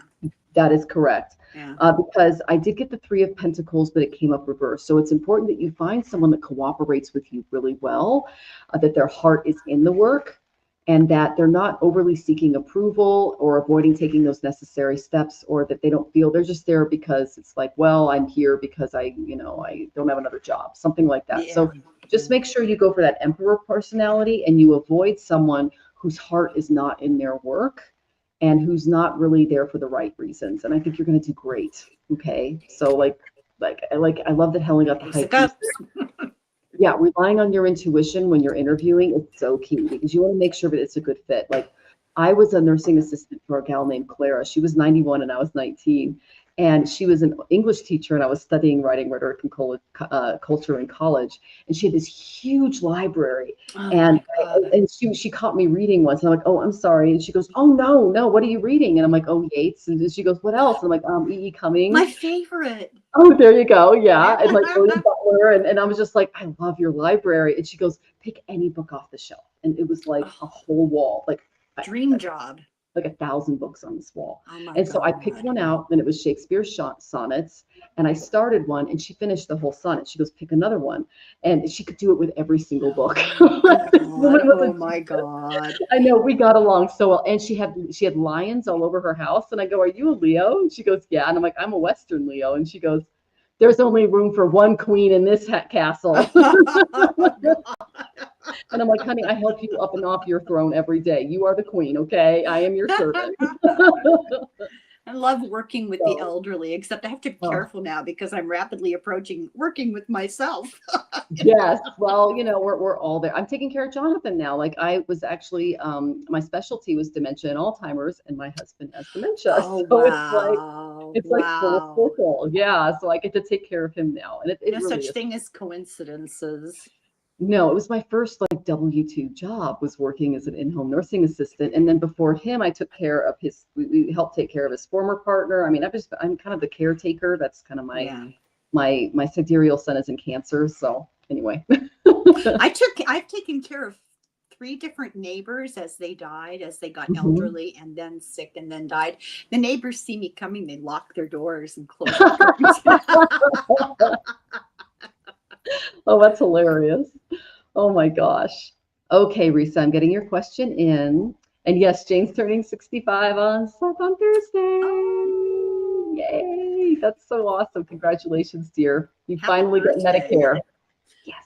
That is correct. Yeah. Because I did get the Three of Pentacles, but it came up reversed. So it's important that you find someone that cooperates with you really well, that their heart is in the work, and that they're not overly seeking approval or avoiding taking those necessary steps, or that they don't feel they're just there because it's like, well, I'm here because I don't have another job, something like that. Yeah. So just make sure you go for that Emperor personality and you avoid someone whose heart is not in their work and who's not really there for the right reasons. And I think you're going to do great. Okay. So I love that Helen got the high priestess. Yeah, relying on your intuition when you're interviewing is so key, because you want to make sure that it's a good fit. Like, I was a nursing assistant for a gal named Clara. She was 91 and I was 19. And she was an English teacher, and I was studying writing, rhetoric, and culture in college. And she had this huge library. And she caught me reading once. And I'm like, oh, I'm sorry. And she goes, oh, no, what are you reading? And I'm like, oh, Yeats. And she goes, what else? And I'm like, E.E. Cummings. My favorite. Oh, there you go. Yeah. And like William Butler. And I was just like, I love your library. And she goes, pick any book off the shelf. And it was like a whole wall. Like, dream job. Like 1,000 books on this wall. And so I picked one out, and it was Shakespeare's sonnets. And I started one, and she finished the whole sonnet. She goes, pick another one. And she could do it with every single book. Oh my God. I know, we got along so well. And she had lions all over her house. And I go, are you a Leo? And she goes, yeah. And I'm like, I'm a Western Leo. And she goes, there's only room for one queen in this castle. And I'm like, honey, I help you up and off your throne every day. You are the queen, okay? I am your servant. I love working with the elderly, except I have to be careful now because I'm rapidly approaching working with myself. Yes. Well, we're all there. I'm taking care of Jonathan now. Like, I was actually, my specialty was dementia and Alzheimer's, and my husband has dementia. Oh, so wow. it's like full circle. Yeah. So I get to take care of him now. And it no really such is. thing as coincidences. No, it was my first W-2 job, was working as an in-home nursing assistant. And then before him, I took care of we helped take care of his former partner. I mean, I'm kind of the caretaker. That's kind of my my sidereal sun is in Cancer. So anyway. I've taken care of 3 different neighbors as they died, as they got elderly and then sick and then died. The neighbors see me coming, they lock their doors and close the curtains. Oh, that's hilarious. Oh my gosh. Okay, Risa, I'm getting your question in. And yes, Jane's turning 65 on Thursday. Yay. That's so awesome. Congratulations, dear. You Happy finally get birthday. Medicare. Yes.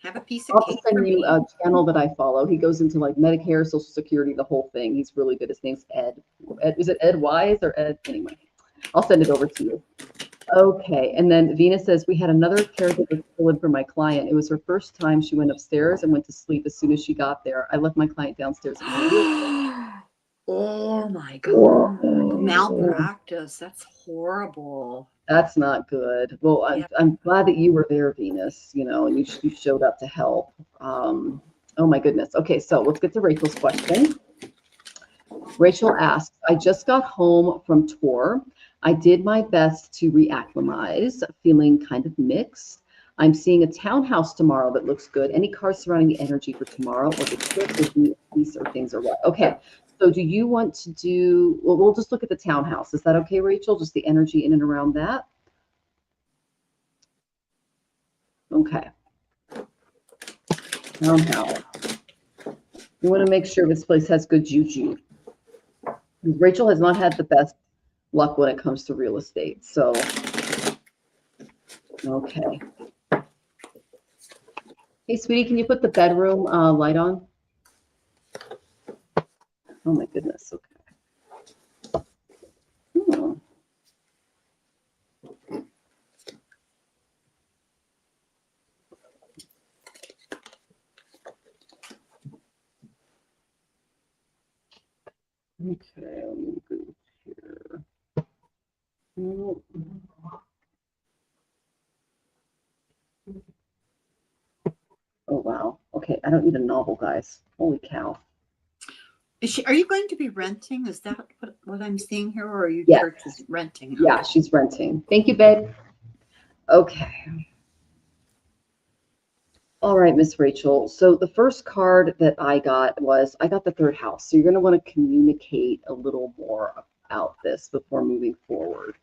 Have a piece of I'll cake for send you me. a channel that I follow. He goes into like Medicare, Social Security, the whole thing. He's really good. His name's Ed. Is it Ed Wise or Ed? Anyway, I'll send it over to you. Okay, and then Venus says, we had another caregiver fill in for my client. It was her first time. She went upstairs and went to sleep as soon as she got there. I left my client downstairs. Oh my God. Malpractice. That's horrible. That's not good. Well, I'm glad that you were there, Venus, you know, and you showed up to help. Oh my goodness. Okay, so let's get to Rachel's question. Rachel asks, I just got home from tour. I did my best to reacclimatize, feeling kind of mixed. I'm seeing a townhouse tomorrow that looks good. Any cards surrounding the energy for tomorrow, or the trip would be peace or things or what? Okay, so do you want to do, well, we'll just look at the townhouse. Is that okay, Rachel? Just the energy in and around that? Okay. Townhouse. You want to make sure this place has good juju. Rachel has not had the best luck when it comes to real estate. So, okay. Hey, sweetie, can you put the bedroom light on? Oh my goodness. Okay. Hmm. Okay, let me go here. Oh. Oh, wow. Okay, I don't need a novel, guys. Holy cow. Are you going to be renting? Is that what I'm seeing here? Or are you renting? Okay. Yeah, she's renting. Thank you, babe. Okay. All right, Miss Rachel. So the first card that I got was, I got the 3rd house. So you're going to want to communicate a little more about this before moving forward.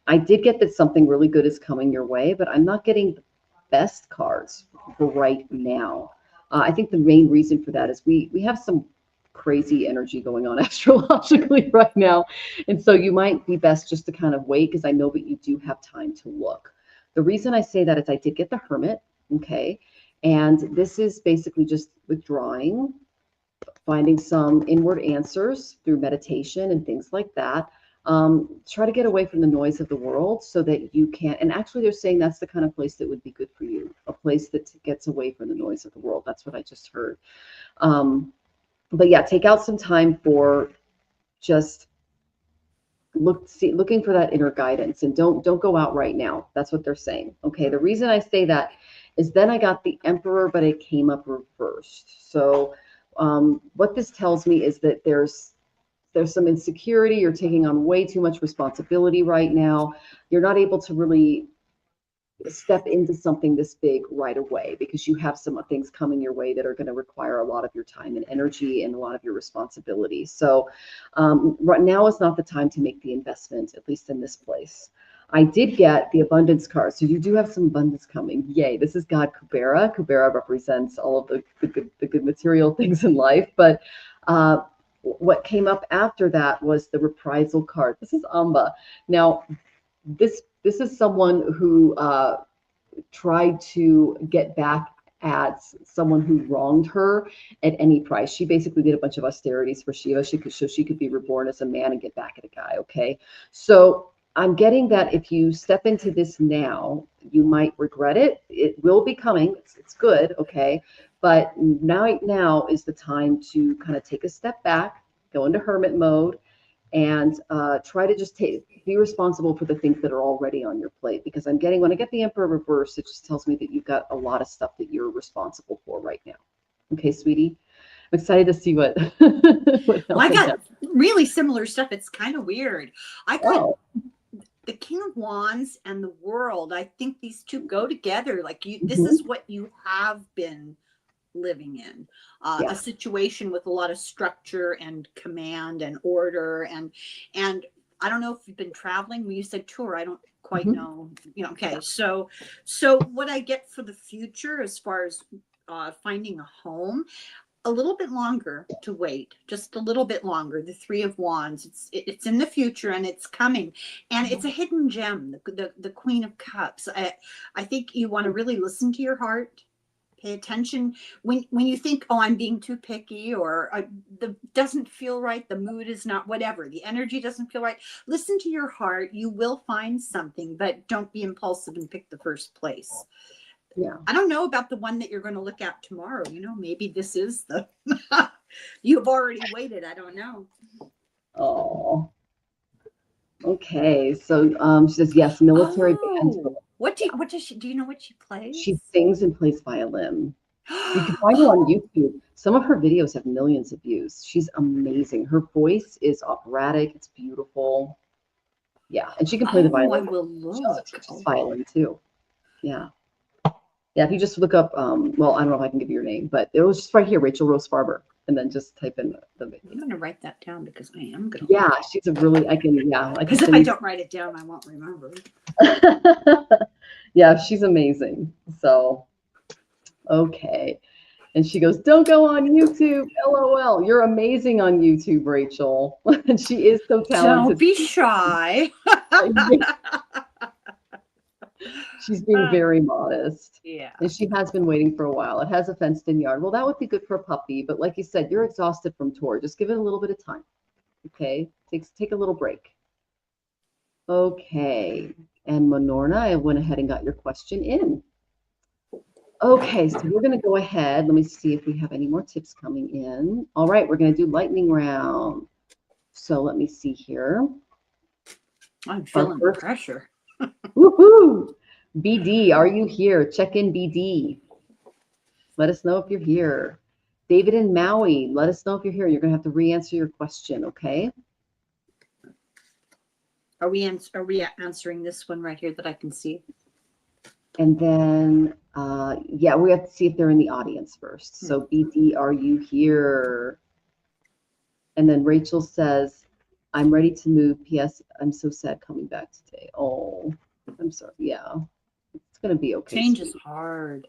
I did get that something really good is coming your way, but I'm not getting the best cards for right now. I think the main reason for that is we have some crazy energy going on astrologically right now. And so you might be best just to kind of wait, because I know that you do have time to look. The reason I say that is I did get the Hermit. Okay. And this is basically just withdrawing, finding some inward answers through meditation and things like that. Try to get away from the noise of the world so that you can, and actually they're saying that's the kind of place that would be good for you, a place that gets away from the noise of the world. That's what I just heard. But yeah, take out some time for just looking for that inner guidance, and don't go out right now. That's what they're saying. Okay. The reason I say that is then I got the Emperor, but it came up reversed. So what this tells me is that there's some insecurity. You're taking on way too much responsibility right now. You're not able to really step into something this big right away, because you have some things coming your way that are going to require a lot of your time and energy and a lot of your responsibility. So right now is not the time to make the investment, at least in this place. I did get the abundance card. So you do have some abundance coming. Yay. This is God Kubera. Kubera represents all of the good material things in life. But what came up after that was the reprisal card. This is Amba. Now, this is someone who tried to get back at someone who wronged her at any price. She basically did a bunch of austerities for Shiva so she could be reborn as a man and get back at a guy. Okay. So I'm getting that if you step into this now, you might regret it. It will be coming. It's good. Okay. But now is the time to kind of take a step back, go into hermit mode, and try to just be responsible for the things that are already on your plate. Because when I get the Emperor reverse, it just tells me that you've got a lot of stuff that you're responsible for right now. Okay, sweetie? I'm excited to see what well, I got really similar stuff. It's kind of weird. I got the King of Wands and the World, I think these two go together. Like this Mhm. is what you have been living in, a Yeah. situation with a lot of structure and command and order. And I don't know if you've been traveling. When you said tour, I don't quite Mhm. know. Okay. Yeah. So what I get for the future as far as finding a home, a little bit longer to wait, just a little bit longer. The Three of Wands, it's in the future and it's coming, and it's a hidden gem, the Queen of Cups. I think you want to really listen to your heart, pay attention when you think, oh, I'm being too picky, or the doesn't feel right, the mood is not, whatever, the energy doesn't feel right. Listen to your heart. You will find something, but don't be impulsive and pick the first place. Yeah. I don't know about the one that you're going to look at tomorrow. Maybe this is the you've already waited. I don't know. Oh. Okay. So she says yes, military band. Oh, what does she, do you know what she plays? She sings and plays violin. You can find her on YouTube. Some of her videos have millions of views. She's amazing. Her voice is operatic. It's beautiful. Yeah, and she can play the Oh, I violin. will She also look. teaches violin too. Yeah. Yeah, if you just look up, well, I don't know if I can give you your name, but it was just right here, Rachel Rose Farber, and then just type in the video. I'm going to write that down because I am going to. Yeah, she's a really, because if I don't write it down, I won't remember. Yeah, she's amazing. So, okay. And she goes, don't go on YouTube. LOL. You're amazing on YouTube, Rachel. And she is so talented. Don't be shy. She's being very modest. Yeah. And she has been waiting for a while. It has a fenced-in yard. Well, that would be good for a puppy. But like you said, you're exhausted from tour. Just give it a little bit of time. Okay? Take a little break. Okay. And Minorna, I went ahead and got your question in. Okay, so we're going to go ahead. Let me see if we have any more tips coming in. All right, we're going to do lightning round. So let me see here. I'm feeling the pressure. Woohoo! BD, are you here? Check in, BD. Let us know if you're here. David in Maui, let us know if you're here. You're going to have to re-answer your question, okay? Are we answering this one right here that I can see? And then, yeah, we have to see if they're in the audience first. So BD, are you here? And then Rachel says, I'm ready to move. P.S. I'm so sad coming back today. Oh, I'm sorry. Yeah, it's going to be okay. Change is hard.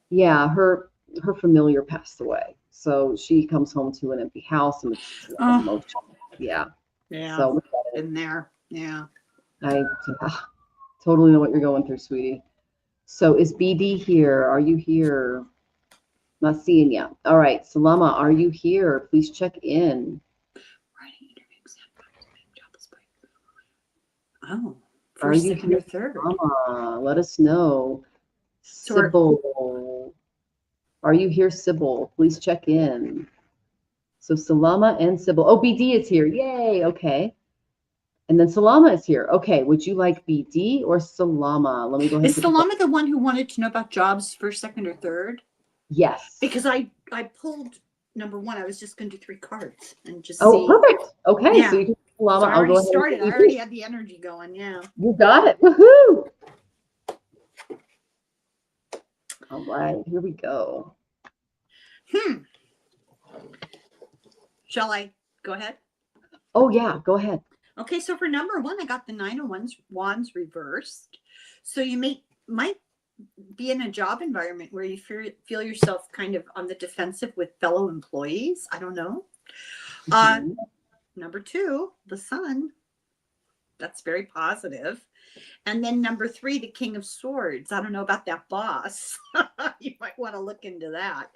Yeah, her familiar passed away. So she comes home to an empty house and it's emotional. Yeah. Yeah. So been there. Yeah. I totally know what you're going through, sweetie. So is BD here? Are you here? Not seeing you. All right. Salama, are you here? Please check in. Oh, Are first, you second, here? or third? Let us know. Sybil, are you here, Sybil? Please check in. So Salama and Sybil. Oh, BD is here. Yay. Okay. And then Salama is here. Okay. Would you like BD or Salama? Let me go ahead. Is Salama the one who wanted to know about jobs first, second, or third? Yes. Because I pulled number one. I was just going to do 3 cards and just see. Perfect. Okay. Yeah. So you can Salama. So I already started. I already had the energy going. Yeah. You got it. Woohoo. All right. Here we go. Shall I go ahead? Oh, yeah. Go ahead. Okay, so for number one, I got the 9 of Wands reversed. So you might be in a job environment where you feel yourself kind of on the defensive with fellow employees. I don't know. Number 2, the Sun. That's very positive. And then number 3, the King of Swords. I don't know about that boss. You might want to look into that.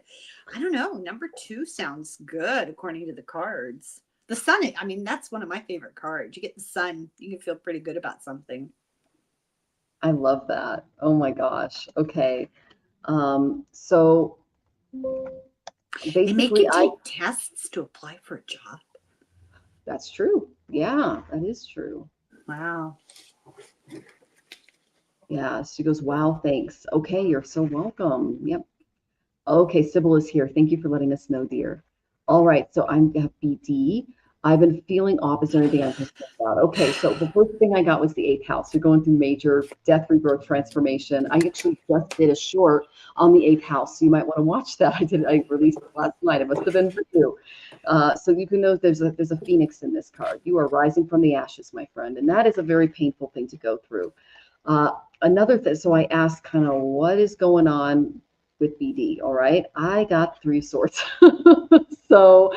I don't know. Number 2 sounds good according to the cards. The Sun, I mean, that's one of my favorite cards. You get the Sun, you can feel pretty good about something. I love that. Oh my gosh. Okay. So basically, they make you take tests to apply for a job. That's true. Yeah, that is true. Wow. Yeah, she goes, wow, thanks. Okay, you're so welcome. Yep. Okay, Sybil is here. Thank you for letting us know, dear. All right, so I'm at BD. I've been feeling off. Is there anything I'm concerned about? Okay, so the first thing I got was the eighth house. You're going through major death, rebirth, transformation. I actually just did a short on the eighth house, so you might want to watch that. I released it last night. It must have been for you. So you can know there's a phoenix in this card. You are rising from the ashes, my friend, and that is a very painful thing to go through. Another thing, so I asked kind of what is going on with BD. All right, I got 3 swords. So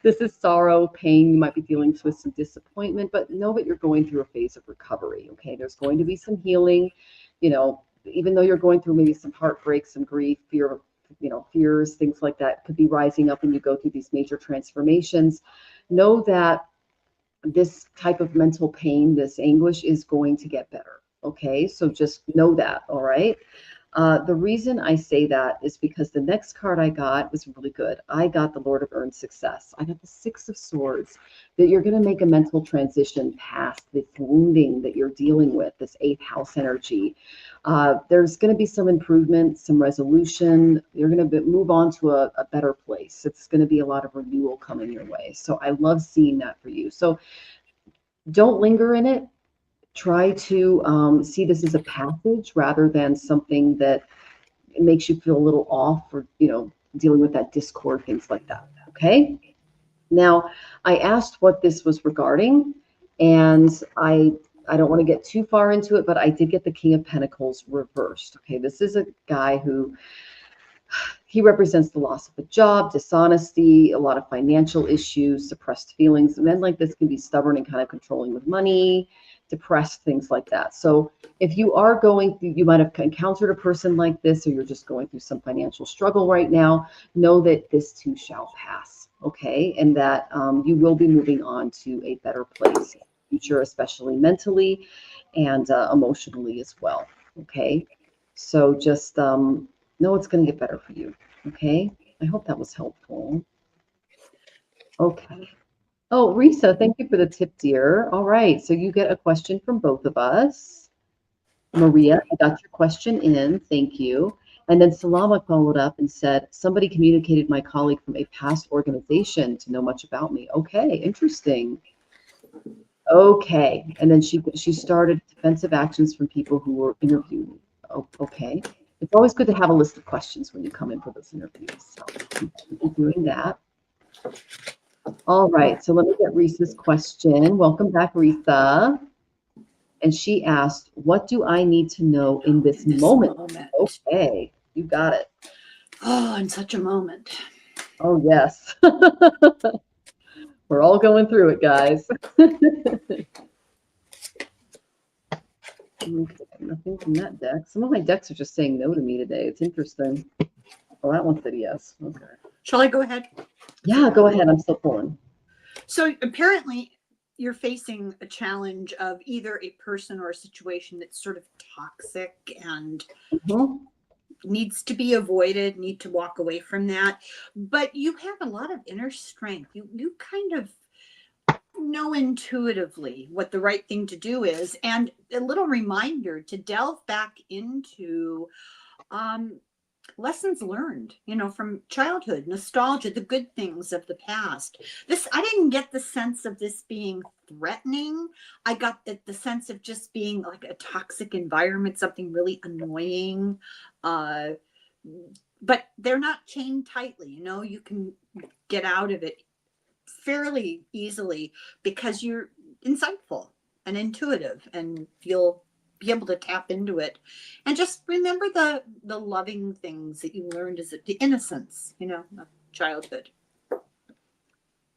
this is sorrow, pain. You might be dealing with some disappointment, but know that you're going through a phase of recovery. Okay, there's going to be some healing. You know, even though you're going through maybe some heartbreak, some grief, fear, fears, things like that could be rising up when you go through these major transformations. Know that this type of mental pain, this anguish is going to get better. Okay, so just know that. All right. The reason I say that is because the next card I got was really good. I got the Lord of Earned Success. I got the Six of Swords, that you're going to make a mental transition past this wounding that you're dealing with, this eighth house energy. There's going to be some improvement, some resolution. You're going to move on to a better place. It's going to be a lot of renewal coming your way. So I love seeing that for you. So don't linger in it. Try to see this as a passage rather than something that makes you feel a little off, or dealing with that discord, things like that. Okay. Now, I asked what this was regarding, and I don't want to get too far into it, but I did get the King of Pentacles reversed. Okay, this is a guy who he represents the loss of a job, dishonesty, a lot of financial issues, suppressed feelings. Men like this can be stubborn and kind of controlling with money, depressed, things like that. So if you are going through, you might have encountered a person like this, or you're just going through some financial struggle right now, know that this too shall pass, okay? And that you will be moving on to a better place in the future, especially mentally and emotionally as well, okay? So just know it's going to get better for you, okay? I hope that was helpful. Okay. Oh, Risa, thank you for the tip, dear. All right, so you get a question from both of us. Maria, I got your question in. Thank you. And then Salama followed up and said, somebody communicated my colleague from a past organization to know much about me. Okay, interesting. Okay. And then she started defensive actions from people who were interviewed. Oh, okay. It's always good to have a list of questions when you come in for those interviews. So keep doing that. All right, so let me get Risa's question. Welcome back, Risa. And she asked, what do I need to know in this moment? Okay, you got it. Oh, in such a moment. Oh, yes. We're all going through it, guys. Nothing from that deck. Some of my decks are just saying no to me today. It's interesting. Oh, that one said yes. Okay. Shall I go ahead? Yeah, go ahead. I'm still pulling. So apparently you're facing a challenge of either a person or a situation that's sort of toxic and needs to be avoided, need to walk away from that. But you have a lot of inner strength. You kind of know intuitively what the right thing to do is. And a little reminder to delve back into lessons learned, from childhood, nostalgia, the good things of the past. I didn't get the sense of this being threatening. I got the sense of just being like a toxic environment, something really annoying. But they're not chained tightly, you can get out of it fairly easily because you're insightful and intuitive and you'll be able to tap into it. And just remember the loving things that you learned as the innocence, of childhood.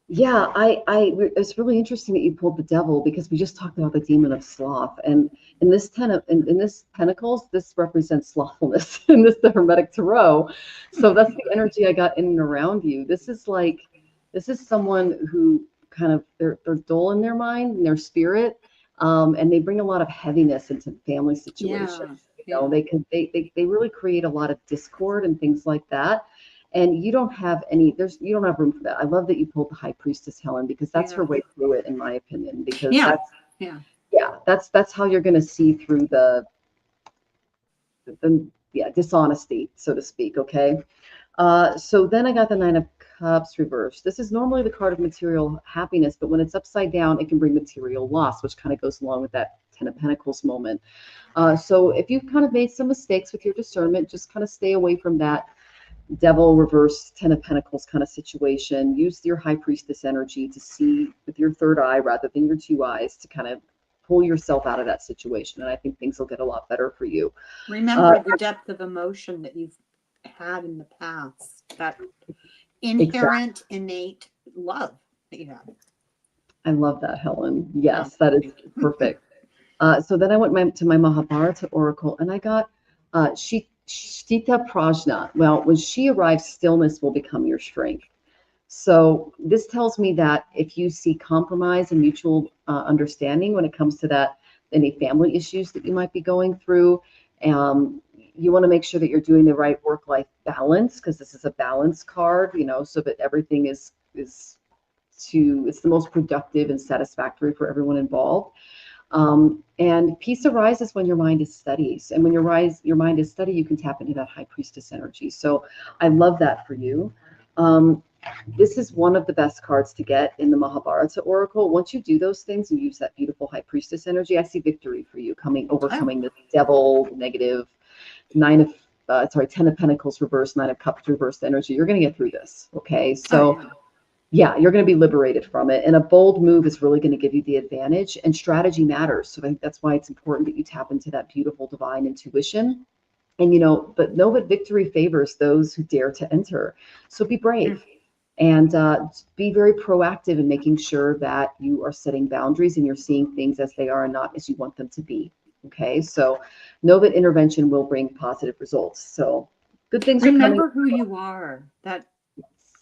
Yeah, it's really interesting that you pulled the devil, because we just talked about the demon of sloth, and in this Pentacles, this represents slothfulness in the Hermetic Tarot. So that's the energy I got in and around you. This is someone who kind of they're dull in their mind and their spirit, and they bring a lot of heaviness into family situations. Yeah. They really create a lot of discord and things like that. And you don't have you don't have room for that. I love that you pulled the High Priestess, Helen, because that's her way through it, in my opinion, because that's how you're going to see through the dishonesty, so to speak. Okay. So then I got the Nine of Cups reversed. This is normally the card of material happiness, but when it's upside down, it can bring material loss, which kind of goes along with that Ten of Pentacles moment. So if you've kind of made some mistakes with your discernment, just kind of stay away from that Devil reverse Ten of Pentacles kind of situation. Use your High Priestess energy to see with your third eye rather than your two eyes to kind of pull yourself out of that situation. And I think things will get a lot better for you. Remember the depth of emotion that you've had in the past, that inherent, innate love that you have. I love that, Helen. Yes, that is perfect. So then I went to my Mahabharata oracle and I got Sthita Prajna. Well, when she arrives, stillness will become your strength. So this tells me that if you see compromise and mutual understanding when it comes to that, any family issues that you might be going through, you want to make sure that you're doing the right work-life balance, because this is a balance card, you know, so that everything is it's the most productive and satisfactory for everyone involved. And peace arises when your mind is steady. And when your mind is steady, you can tap into that High Priestess energy. So I love that for you. This is one of the best cards to get in the Mahabharata Oracle. Once you do those things and use that beautiful High Priestess energy, I see victory for you overcoming the devil, negative, Ten of Pentacles reversed, Nine of Cups reversed energy. You're going to get through this. Okay. So yeah, you're going to be liberated from it. And a bold move is really going to give you the advantage, and strategy matters. So I think that's why it's important that you tap into that beautiful divine intuition. And, you know, but know that victory favors those who dare to enter. So be brave and be very proactive in making sure that you are setting boundaries and you're seeing things as they are and not as you want them to be. Okay. So know that intervention will bring positive results. So good things are coming. Remember who you are.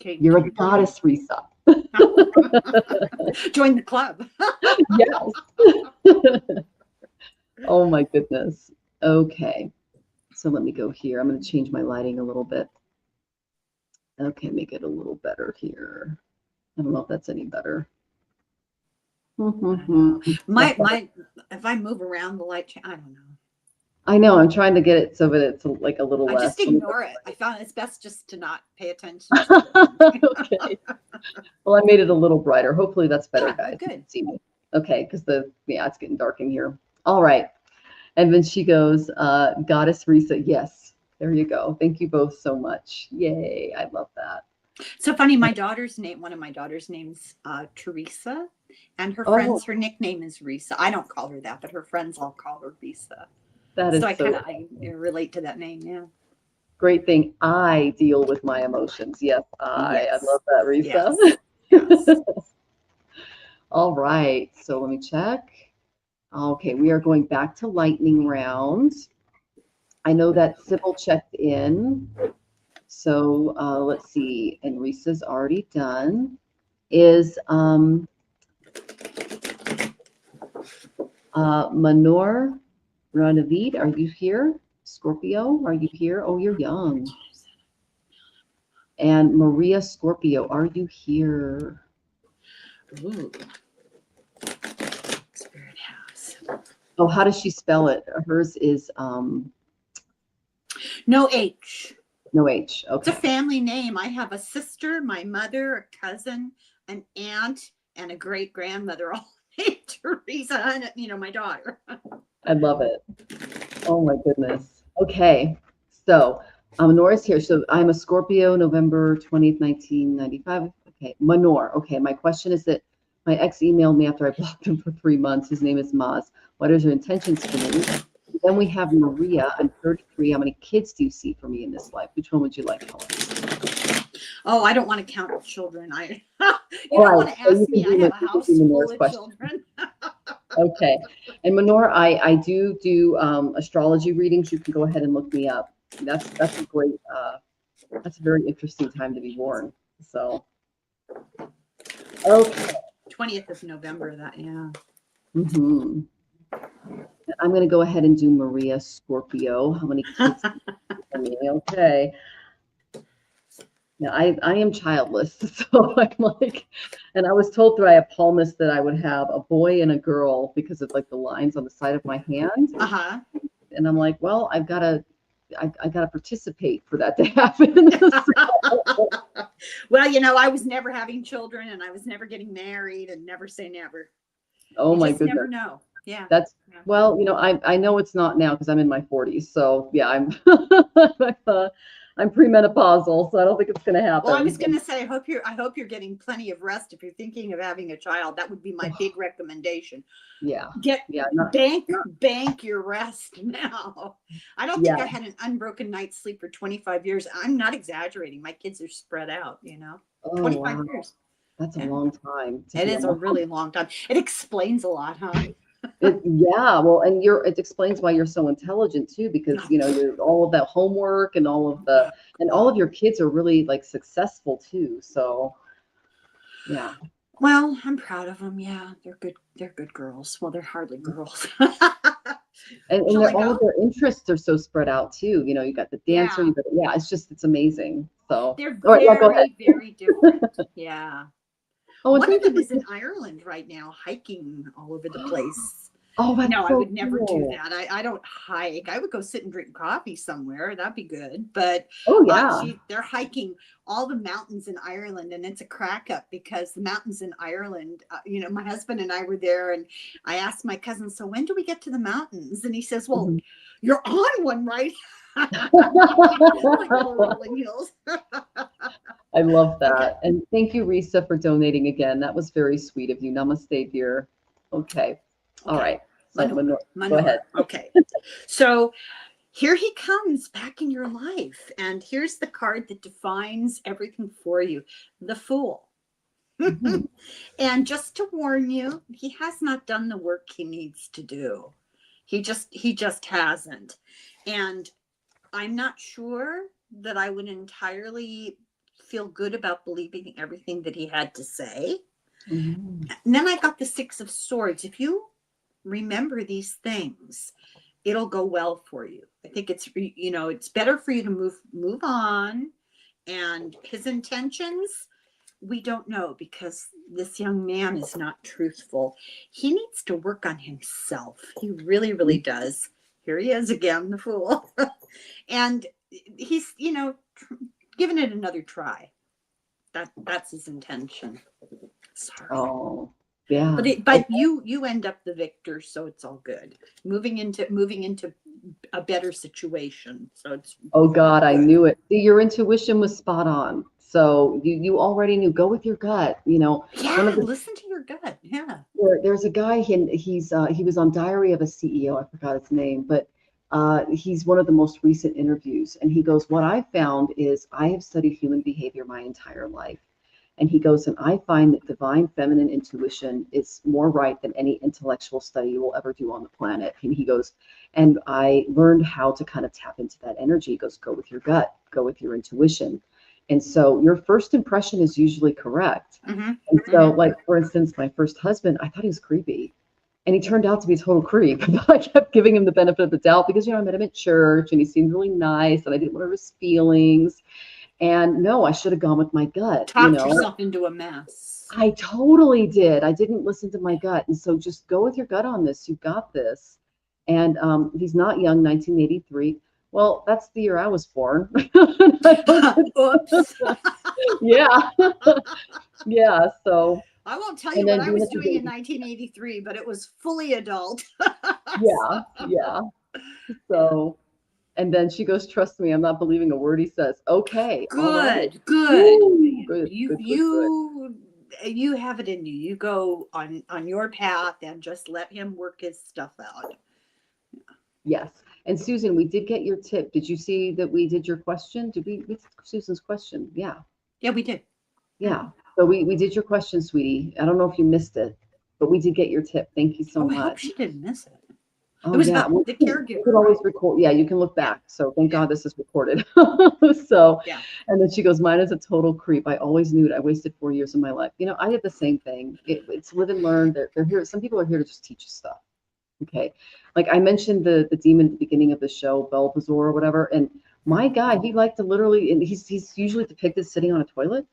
You're a goddess, Risa. Join the club. Yes. Oh my goodness. Okay. So let me go here. I'm going to change my lighting a little bit. Okay, make it a little better here. I don't know if that's any better. If I move around the light, I don't know. I know. I'm trying to get it so that it's like a little less. Just ignore it. I found it's best just to not pay attention. Okay. Well, I made it a little brighter. Hopefully that's better, guys. Good. See me. Okay, because it's getting dark in here. All right. And then she goes, Goddess Risa. Yes, there you go. Thank you both so much. Yay. I love that. So funny. One of my daughter's name's Teresa, and her friends, her nickname is Risa. I don't call her that, but her friends all call her Risa. That is so I relate to that name. Yeah. Great thing. I deal with my emotions. Yes, I love that, Risa. Yes. All right. So let me check. Okay, we are going back to lightning round. I know that Sybil checked in. So let's see. And Risa's already done. Is Manor Ranavid, are you here? Scorpio, are you here? Oh, you're young. And Maria Scorpio, are you here? Ooh. Spirit House. Oh, how does she spell it? Hers is no H. No H. Okay. It's a family name. I have a sister, my mother, a cousin, an aunt, and a great grandmother, all named Teresa, and my daughter. I love it. Oh my goodness. Okay. So Nora's here. So I'm a Scorpio, November 20th, 1995. Okay. Manor. Okay. My question is that my ex emailed me after I blocked him for 3 months. His name is Maz. What is your intentions for me? Then we have Maria. I'm 33. How many kids do you see for me in this life? Which one would you like, Helen? Oh, I don't want to count children. You don't want to ask me. I have a house full of children. Okay. And Manor, I do astrology readings. You can go ahead and look me up. That's a great, that's a very interesting time to be born. So, okay. 20th of November, yeah. Mm-hmm. I'm going to go ahead and do Maria Scorpio. How many kids for me? Okay. Yeah, I am childless, so I'm like, and I was told through a palmist that I would have a boy and a girl because of like the lines on the side of my hand. And I'm like, well, I gotta participate for that to happen. Well, you know, I was never having children, and I was never getting married, and never say never. Oh You my just goodness. never know. Yeah. That's, Yeah. well, I know it's not now because I'm in my 40s. So yeah, I'm premenopausal, so I don't think it's going to Well, I happen. was going to say, I hope you're getting plenty of rest. If you're thinking of having a child, that would be my big recommendation. Yeah. Get Yeah. bank your rest now. I don't think Yeah. I had an unbroken night's sleep for 25 years. I'm not exaggerating. My kids are spread out, you know. Oh, 25 wow. years. That's a Yeah. long time to It be a is a mom. really long time. It explains a lot, huh? Yeah, well, and it explains why you're so intelligent too, because you're all of that homework and all of your kids are really like successful too. So yeah. Well, I'm proud of them. Yeah, they're good. They're good girls. Well, they're hardly girls. And Shall I all of go? their interests are so spread out too. You got the dancer, Yeah, yeah, it's amazing. So, they're all right, yeah, go ahead. very, very different. Yeah. Oh, and One of thank you them for, is in Ireland right now, hiking all over the place. oh, that's No, I so would never do cool. that. I don't hike. I would go sit and drink coffee somewhere. That'd be good. But Oh yeah. they're hiking all the mountains in Ireland, and it's a crack up because the mountains in Ireland, my husband and I were there, and I asked my cousin, so when do we get to the mountains? And he says, well, Mhm. you're on one, right? Like little rolling hills. I love Okay. that. And thank you, Risa, for donating again. That was very sweet of you. Namaste, dear. Okay. All Okay. right. So Manor, go Manor. ahead. Okay. So here he comes back in your life. And here's the card that defines everything for you, the Fool. Mhm. And just to warn you, he has not done the work he needs to do. He just hasn't. And I'm not sure that I would entirely feel good about believing everything that he had to say. Mhm. And then I got the Six of Swords. If you remember these things, it'll go well for you. I think it's better for you to move on. And his intentions, we don't know, because this young man is not truthful. He needs to work on himself. He really, really does. Here he is again, the Fool. And he's, giving it another try. That's his intention. Sorry. Oh, yeah. But you end up the victor, so it's all good. Moving into a better situation. So it's Oh God, I good. knew it. See, your intuition was spot on. So you already knew. Go with your gut. One Yeah, of the listen to your gut. Yeah. there's a guy, he was on Diary of a CEO. I forgot his name, but he's one of the most recent interviews. And he goes, what I found is I have studied human behavior my entire life. And he goes, and I find that divine feminine intuition is more right than any intellectual study you will ever do on the planet. And he goes, and I learned how to kind of tap into that energy. He goes, go with your gut, go with your intuition. And so your first impression is usually correct. Mm-hmm. And so, like, for instance, my first husband, I thought he was creepy. And he turned out to be a total creep. But I kept giving him the benefit of the doubt because, I met him at church and he seemed really nice and I didn't want to hurt his feelings. And no, I should have gone with my gut. Talked yourself into a mess. I totally did. I didn't listen to my gut. And so just go with your gut on this. You got this. And he's not young, 1983. Well, that's the year I was born. Oops. Yeah. Yeah. So. I won't tell you what I was doing in 1983, but it was fully adult. Yeah. Yeah. So. And then she goes, trust me, I'm not believing a word he says. Okay. Good, all right. good. Woo, good. You have it in you. You go on your path and just let him work his stuff out. Yes. And Susan, we did get your tip. Did you see that we did your question? Did we Susan's question? Yeah. Yeah, we did. Yeah. So we did your question, sweetie. I don't know if you missed it, but we did get your tip. Thank you so much. I hope she didn't miss it. Oh, it was yeah. about the caregiver. You could always record. Yeah, you can look back. So thank God this is recorded. So, yeah. And then she goes, mine is a total creep. I always knew it. I wasted 4 years of my life. I did the same thing. It's live and learn. They're here. Some people are here to just teach you stuff. Okay. Like I mentioned the demon at the beginning of the show, Belbazor or whatever. And my guy, he liked to literally, and he's usually depicted sitting on a toilet.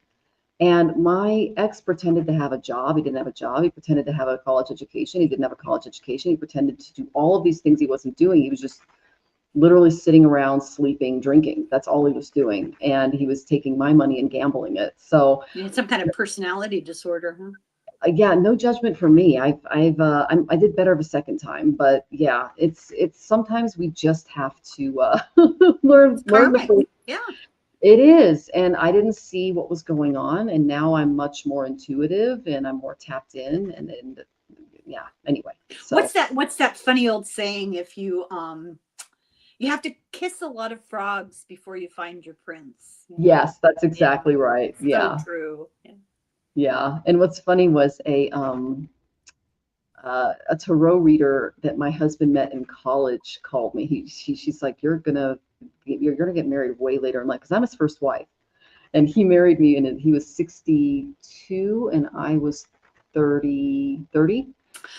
And my ex pretended to have a job. He didn't have a job. He pretended to have a college education. He didn't have a college education. He pretended to do all of these things he wasn't doing. He was just literally sitting around, sleeping, drinking. That's all he was doing. And he was taking my money and gambling it. So You had some kind of personality disorder, huh? yeah, no judgment from me. I did better the second time, but yeah, it's sometimes we just have to learn Karmic. the. Yeah. It is, and I didn't see what was going on, and now I'm much more intuitive and I'm more tapped in, and yeah. Anyway, so What's that funny old saying? If you have to kiss a lot of frogs before you find your prince. yes, that's exactly right. So Yeah, true. Yeah. yeah. And what's funny was a tarot reader that my husband met in college called me. She's like, you're gonna get married way later in life, because I'm his first wife, and he married me, and he was 62 and I was 30.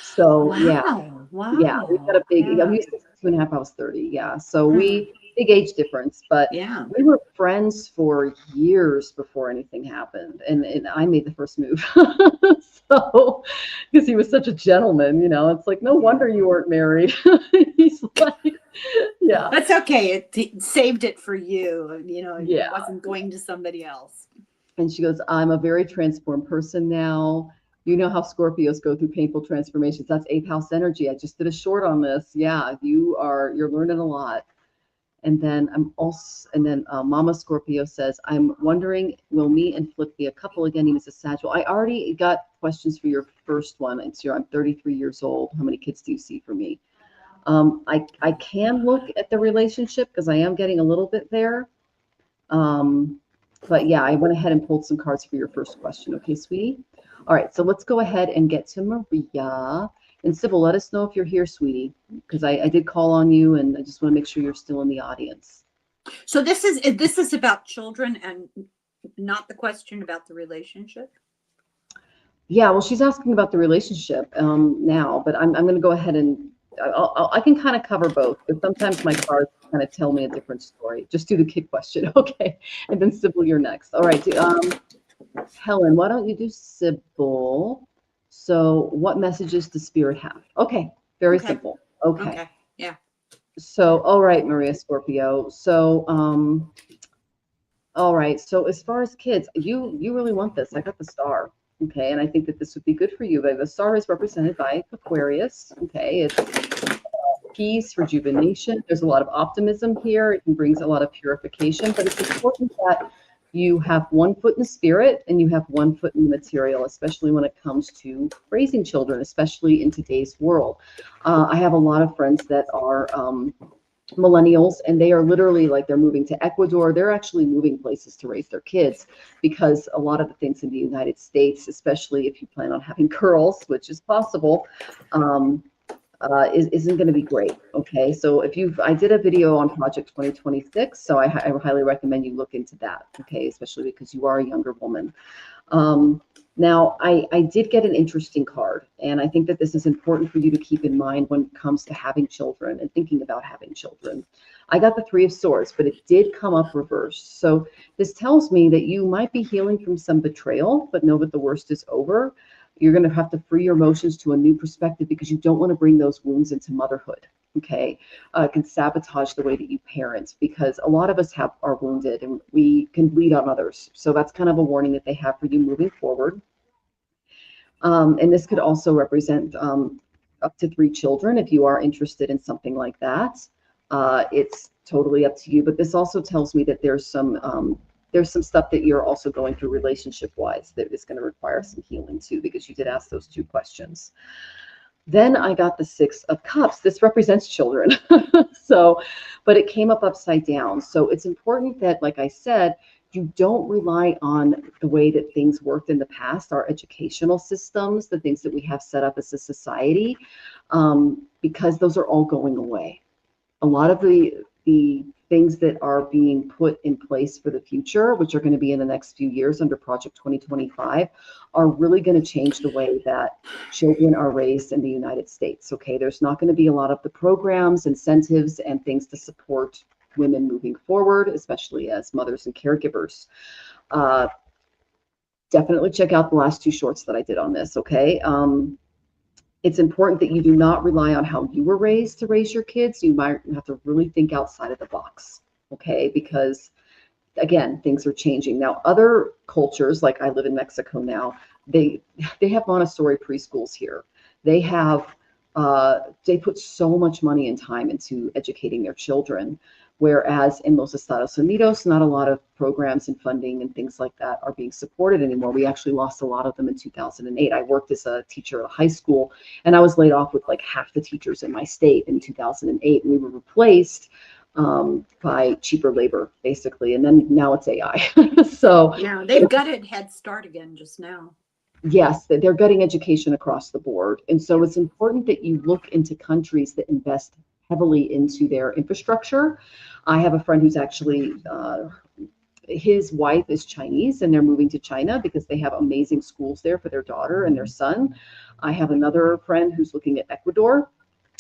So yeah, yeah, we got Wow. a big. Yeah, Yeah. he was 62 and a half. I was 30. Yeah, so Hmm. we big age difference, but Yeah. we were friends for years before anything happened, and I made the first move. So, because he was such a gentleman, it's like no wonder you weren't married. He's like, yeah, That's okay. It saved it for you. It yeah. wasn't going to somebody else. And she goes, I'm a very transformed person now. You know how Scorpios go through painful transformations. That's eighth house energy. I just did a short on this. Yeah, you're learning a lot. And then Mama Scorpio says, I'm wondering, will me and Flip be a couple again? He was a Sagittal. I already got questions for your first one. I'm 33 years old. How many kids do you see for me? I can look at the relationship because I am getting a little bit there. But yeah, I went ahead and pulled some cards for your first question. Okay, sweetie? All right, so let's go ahead and get to Maria. And Sybil, let us know if you're here, sweetie, because I did call on you, and I just want to make sure you're still in the audience. So this is about children and not the question about the relationship. Yeah, well, she's asking about the relationship now, but I'm going to go ahead and I can kind of cover both, but sometimes my cards kind of tell me a different story. Just do the kid question, okay? And then Sybil, you're next. All right, Helen, why don't you do Sybil? So, what messages does Spirit have? Okay, very simple. Okay. Yeah. So, all right, Maria Scorpio. So, all right. So, as far as kids, you really want this. I got the star. Okay, and I think that this would be good for you. The star is represented by Aquarius. Okay, it's peace, rejuvenation. There's a lot of optimism here. It brings a lot of purification, but it's important that you have one foot in the spirit and you have one foot in the material, especially when it comes to raising children, especially in today's world. I have a lot of friends that are millennials, and they are literally like, they're moving to Ecuador. They're actually moving places to raise their kids, because a lot of the things in the United States, especially if you plan on having girls, which is possible, isn't going to be great. Okay, so I did a video on Project 2026, so I highly recommend you look into that. Okay, especially because you are a younger woman. Now, I did get an interesting card, and I think that this is important for you to keep in mind when it comes to having children and thinking about having children. I got the Three of Swords, but it did come up reversed. So this tells me that you might be healing from some betrayal, but know that the worst is over. You're going to have to free your emotions to a new perspective, because you don't want to bring those wounds into motherhood. Okay, it can sabotage the way that you parent, because a lot of us are wounded and we can bleed on others. So that's kind of a warning that they have for you moving forward. And this could also represent up to 3 children if you are interested in something like that. It's totally up to you. But this also tells me that there's some stuff that you're also going through relationship-wise that is going to require some healing too, because you did ask those 2 questions. Then I got the 6 of Cups. This represents children. But it came up upside down. So it's important that, like I said, you don't rely on the way that things worked in the past, our educational systems, the things that we have set up as a society, because those are all going away. A lot of the things that are being put in place for the future, which are going to be in the next few years under Project 2025, are really going to change the way that children are raised in the United States. Okay, there's not going to be a lot of the programs, incentives, and things to support women moving forward, especially as mothers and caregivers. Definitely check out the last 2 shorts that I did on this. Okay. it's important that you do not rely on how you were raised to raise your kids. You might have to really think outside of the box, okay? Because again, things are changing. Now, other cultures, like I live in Mexico now, they have Montessori preschools here. They have they put so much money and time into educating their children, whereas in los Estados Unidos, not a lot of programs and funding and things like that are being supported anymore. We actually lost a lot of them in 2008. I worked as a teacher at a high school, and I was laid off with like half the teachers in my state in 2008. And we were replaced by cheaper labor, basically. And then now it's AI. So yeah, they've gutted Head Start again just now. yes, they're gutting education across the board. And so it's important that you look into countries that invest heavily into their infrastructure. I have a friend who's actually, his wife is Chinese, and they're moving to China because they have amazing schools there for their daughter and their son. I have another friend who's looking at Ecuador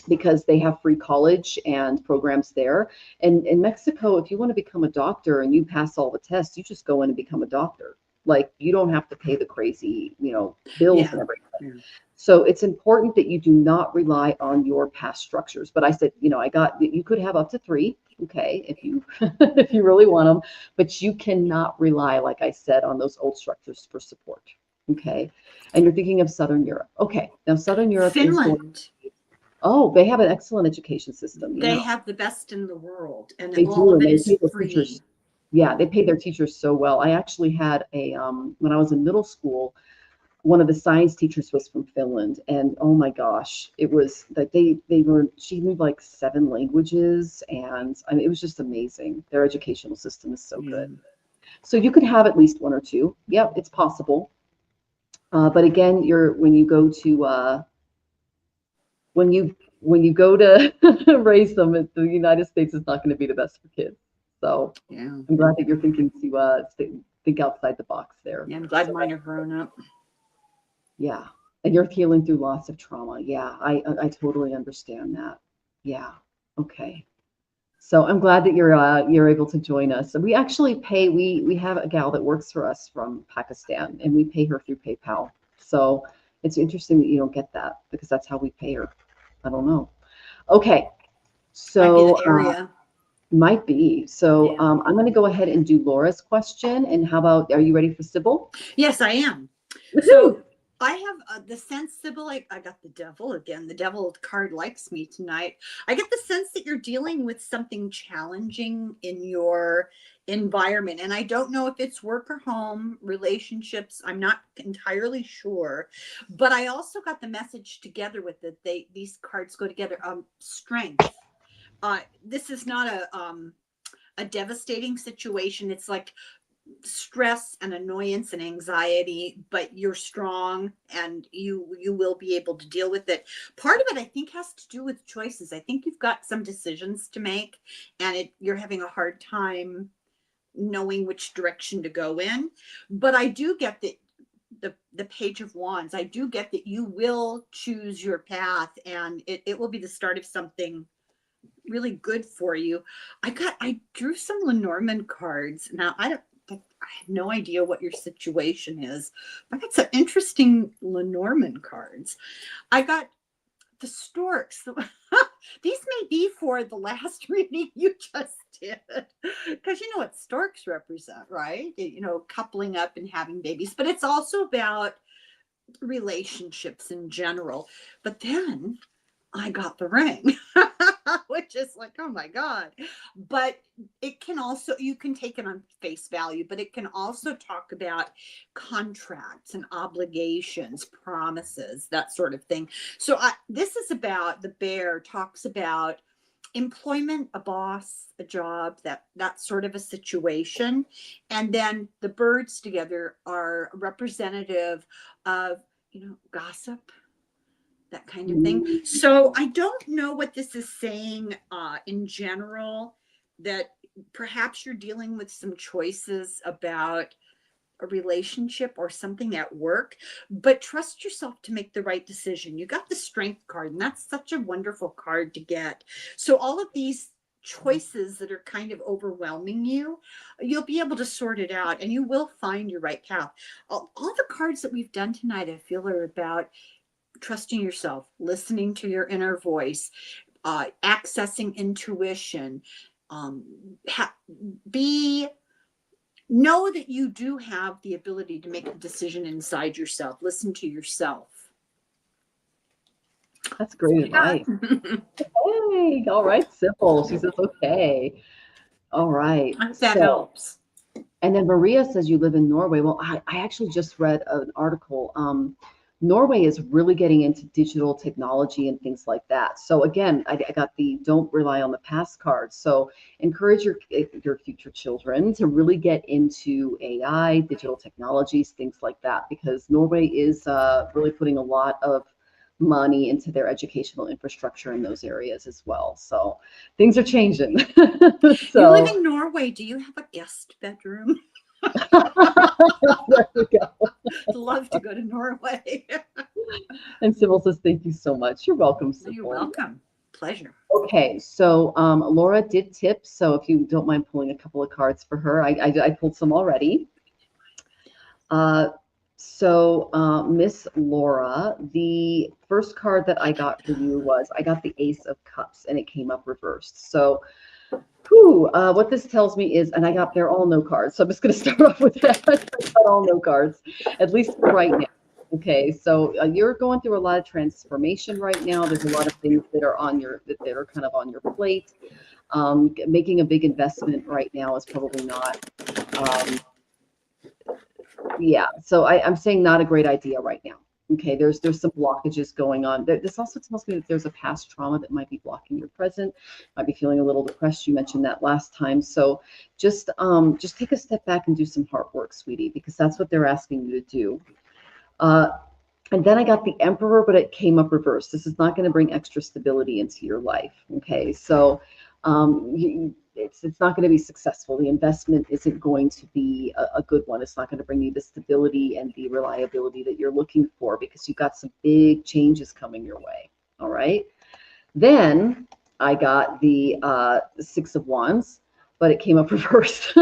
because they have free college and programs there. And in Mexico, if you want to become a doctor and you pass all the tests, you just go in and become a doctor. Like, you don't have to pay the crazy, bills and everything. Yeah. So it's important that you do not rely on your past structures. But I said, you could have up to 3, okay, if you if you really want them, but you cannot rely, like I said, on those old structures for support. Okay. And you're thinking of Southern Europe. Okay. Now Southern Europe Finland. Oh, they have an excellent education system. They have the best in the world, and they all do, of it and is free. Teachers. Yeah, they pay their teachers so well. I actually had when I was in middle school, one of the science teachers was from Finland, and oh my gosh, it was like she knew like 7 languages, and I mean, it was just amazing. Their educational system is so good. So you could have at least 1 or 2. Yep, it's possible. But again, when you go to raise them, the United States is not going to be the best for kids. So yeah, I'm glad that you're thinking to think outside the box there. Yeah, I'm glad mine are grown up. Yeah, and you're healing through lots of trauma. Yeah, I totally understand that. Yeah, okay. So I'm glad that you're able to join us. And we actually pay. We have a gal that works for us from Pakistan, and we pay her through PayPal. So it's interesting that you don't get that, because that's how we pay her. I don't know. Okay, so might be. So yeah. I'm going to go ahead and do Laura's question. And how about, are you ready for Sybil? Yes, I am. So I have the sense, Sybil, I got the devil again. The devil card likes me tonight. I get the sense that you're dealing with something challenging in your environment. And I don't know if it's work or home, relationships. I'm not entirely sure. But I also got the message together with it. These cards go together. Strength. This is not a devastating situation. It's like stress and annoyance and anxiety, but you're strong and you will be able to deal with it. Part of it, I think, has to do with choices. I think you've got some decisions to make, and you're having a hard time knowing which direction to go in. But I do get that the Page of Wands, I do get that you will choose your path, and it will be the start of something really good for you. I drew some Lenormand cards. Now I have no idea what your situation is, but I got some interesting Lenormand cards. I got the storks. These may be for the last reading you just did, because you know what storks represent, right? Coupling up and having babies, but it's also about relationships in general. But then I got the ring, which is like, oh my God. But it can also, you can take it on face value, but it can also talk about contracts and obligations, promises, that sort of thing. So this is about, the bear talks about employment, a boss, a job, that sort of a situation. And then the birds together are representative of, gossip, that kind of thing. So I don't know what this is saying in general, that perhaps you're dealing with some choices about a relationship or something at work, but trust yourself to make the right decision. You got the Strength card, and that's such a wonderful card to get. So all of these choices that are kind of overwhelming you, you'll be able to sort it out, and you will find your right path. All the cards that we've done tonight, I feel, are about trusting yourself, listening to your inner voice, accessing intuition. Um, know that you do have the ability to make a decision inside yourself. Listen to yourself. That's great advice. Hey, all right, Sybil. She says, okay. All right. I hope that helps. And then Maria says you live in Norway. Well, I actually just read an article. Norway is really getting into digital technology and things like that. So again, I got the don't rely on the past card. So encourage your future children to really get into AI, digital technologies, things like that, because Norway is really putting a lot of money into their educational infrastructure in those areas as well. So things are changing. So you live in Norway. Do you have a guest bedroom? there we go. I'd love to go to Norway. And Sybil says, thank you so much. You're welcome, Sybil. You're welcome. Pleasure. Okay, so Laura did tip. So if you don't mind pulling a couple of cards for her, I pulled some already. Miss Laura, the first card that I got for you was, I got the Ace of Cups, and it came up reversed. So what this tells me is, and they're all no cards. So I'm just going to start off with that. I got all no cards, at least right now. Okay, so you're going through a lot of transformation right now. There's a lot of things that are that are kind of on your plate. Making a big investment right now is probably not. Yeah, so I'm saying not a great idea right now. Okay, there's some blockages going on. This also tells me that there's a past trauma that might be blocking your present. Might be feeling a little depressed. You mentioned that last time. So just take a step back and do some hard work, sweetie, because that's what they're asking you to do. And then I got the Emperor, but it came up reversed. This is not going to bring extra stability into your life. Okay, so it's not going to be successful. The investment isn't going to be a good one. It's not going to bring you the stability and the reliability that you're looking for, because you've got some big changes coming your way. All right. Then I got the Six of Wands, but it came up reversed.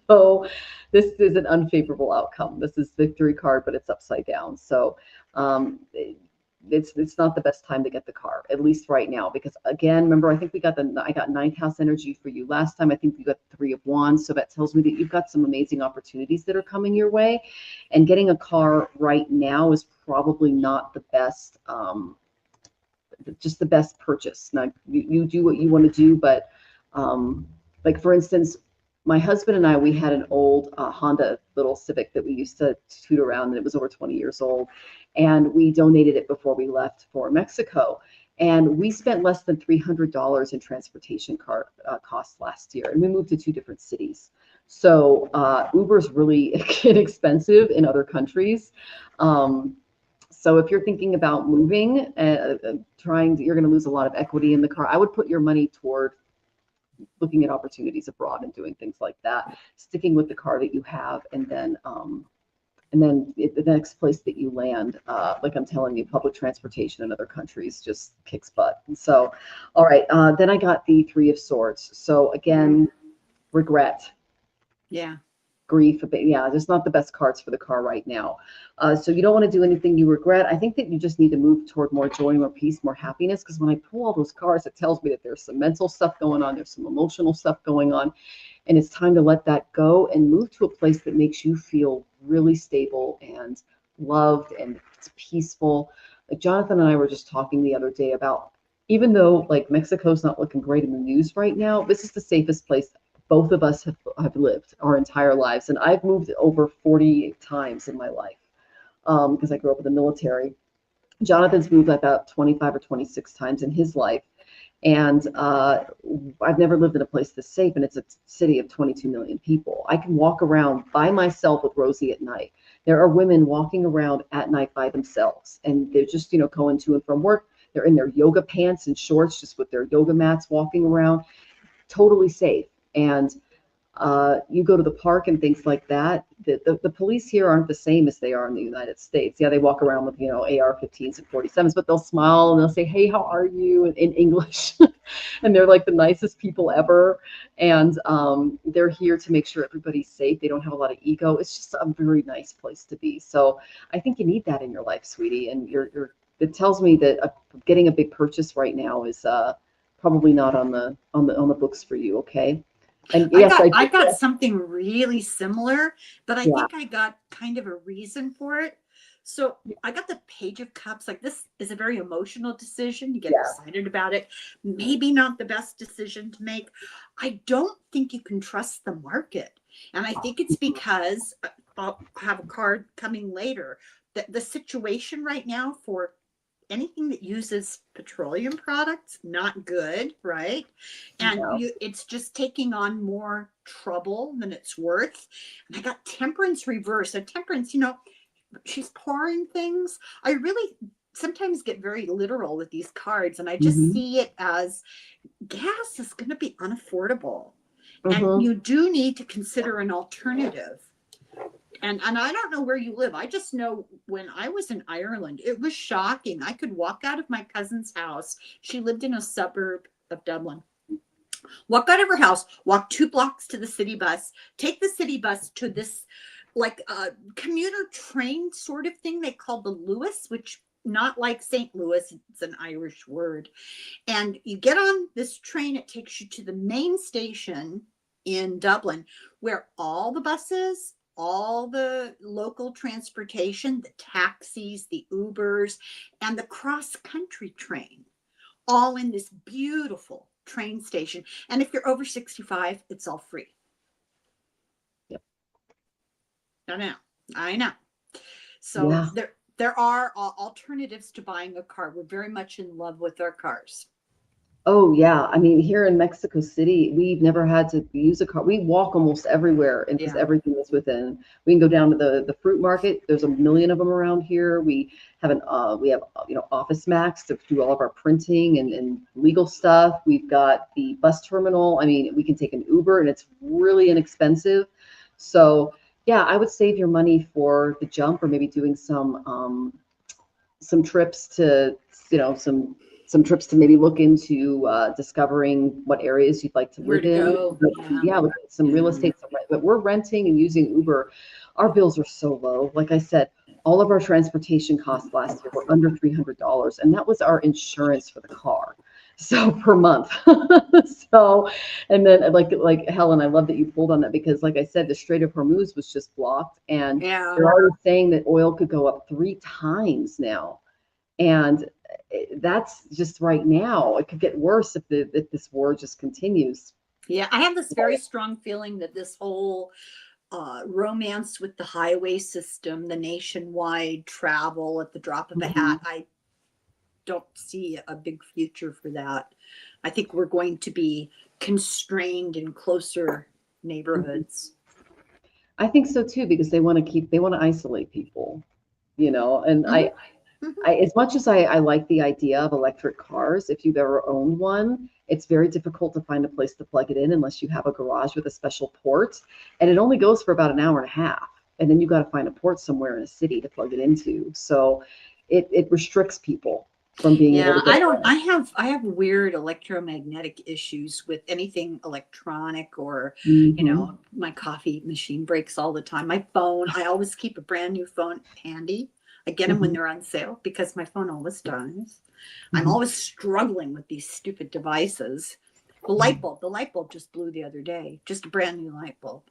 So this is an unfavorable outcome. This is victory card, but it's upside down. So it's not the best time to get the car, at least right now, because again, remember, I think I got ninth house energy for you last time. I think you got Three of Wands. So that tells me that you've got some amazing opportunities that are coming your way, and getting a car right now is probably not the best, just the best purchase. Now you do what you want to do, but like for instance, my husband and I, we had an old Honda little Civic that we used to toot around, and it was over 20 years old. And we donated it before we left for Mexico. And we spent less than $300 in transportation costs last year. And we moved to 2 different cities. So Uber is really inexpensive in other countries. So if you're thinking about moving, you're going to lose a lot of equity in the car. I would put your money toward looking at opportunities abroad and doing things like that, sticking with the car that you have, and then the next place that you land, like I'm telling you, public transportation in other countries just kicks butt. And so, all right, then I got the Three of Swords. So again, regret. Yeah. Grief, but yeah, just not the best cards for the car right now. So you don't want to do anything you regret. I think that you just need to move toward more joy, more peace, more happiness, because when I pull all those cards, it tells me that there's some mental stuff going on, there's some emotional stuff going on, and it's time to let that go and move to a place that makes you feel really stable and loved and it's peaceful. Like Jonathan and I were just talking the other day about, even though like Mexico's not looking great in the news right now, this is the safest place both of us have lived our entire lives. And I've moved over 40 times in my life because I grew up in the military. Jonathan's moved about 25 or 26 times in his life. And I've never lived in a place this safe, and it's a city of 22 million people. I can walk around by myself with Rosie at night. There are women walking around at night by themselves, and they're just, going to and from work. They're in their yoga pants and shorts, just with their yoga mats, walking around, totally safe. And you go to the park and things like that. The police here aren't the same as they are in the United States. Yeah, they walk around with AR-15s and 47s, but they'll smile and they'll say, "Hey, how are you?" in English, and they're like the nicest people ever. And they're here to make sure everybody's safe. They don't have a lot of ego. It's just a very nice place to be. So I think you need that in your life, sweetie. And you're it tells me that getting a big purchase right now is probably not on the books for you. Okay. And yes, I got something really similar, but I think I got kind of a reason for it. So I got the Page of Cups. Like, this is a very emotional decision. You get excited about it. Maybe not the best decision to make. I don't think you can trust the market. And I think it's because I'll have a card coming later. The situation right now for anything that uses petroleum products, not good, right? And it's just taking on more trouble than it's worth. And I got Temperance reverse. So Temperance, she's pouring things. I really sometimes get very literal with these cards, and I just see it as gas is going to be unaffordable. And you do need to consider an alternative. And I don't know where you live. I just know when I was in Ireland, it was shocking. I could walk out of my cousin's house. She lived in a suburb of Dublin. Walk out of her house, walk 2 blocks to the city bus, take the city bus to this like commuter train sort of thing they call the Lewis, which not like St. Louis, it's an Irish word. And you get on this train, it takes you to the main station in Dublin, where all the buses, all the local transportation, the taxis, the Ubers, and the cross-country train, all in this beautiful train station. And if you're over 65, it's all free. Yep. I know. So there are alternatives to buying a car. We're very much in love with our cars. Oh yeah, I mean, here in Mexico City, we've never had to use a car. We walk almost everywhere, and because everything is within. We can go down to the fruit market. There's a million of them around here. We have Office Max to do all of our printing and legal stuff. We've got the bus terminal. I mean, we can take an Uber, and it's really inexpensive. So yeah, I would save your money for the jump, or maybe doing some trips to some trips to maybe look into discovering what areas you'd like to live in. With some real estate. But we're renting and using Uber. Our bills are so low. Like I said, all of our transportation costs last year were under $300, and that was our insurance for the car. So per month. So, and then like Helen, I love that you pulled on that, because like I said, the Strait of Hormuz was just blocked, and they're already saying that oil could go up 3 times now. And that's just right now. It could get worse if this war just continues. Yeah, I have this very strong feeling that this whole romance with the highway system, the nationwide travel at the drop of a hat, I don't see a big future for that. I think we're going to be constrained in closer neighborhoods. I think so too, because they want to isolate people, and I as much as I like the idea of electric cars, if you've ever owned one, it's very difficult to find a place to plug it in unless you have a garage with a special port. And it only goes for about an hour and a half. And then you got to find a port somewhere in a city to plug it into. So it restricts people from being able to get I have weird electromagnetic issues with anything electronic, or my coffee machine breaks all the time. My phone, I always keep a brand new phone handy. I get them when they're on sale, because my phone always dies. I'm always struggling with these stupid devices. The light bulb just blew the other day. Just a brand new light bulb.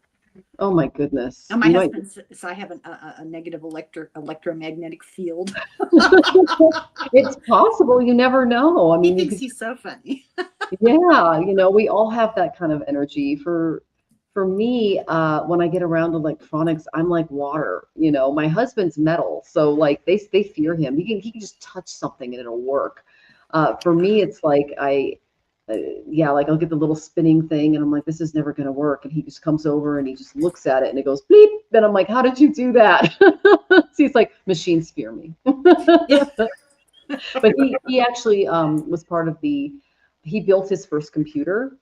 Oh my goodness. And my husband says I have a negative electromagnetic field. It's possible. You never know. I mean, he thinks he's so funny. Yeah. We all have that kind of energy. For me, when I get around electronics, I'm like water. My husband's metal, so like they fear him. He can just touch something and it'll work. For me, it's like I'll get the little spinning thing, and I'm like, this is never going to work. And he just comes over and he just looks at it, and it goes bleep. Then I'm like, how did you do that? So he's like, machines fear me. But he actually was part of he built his first computer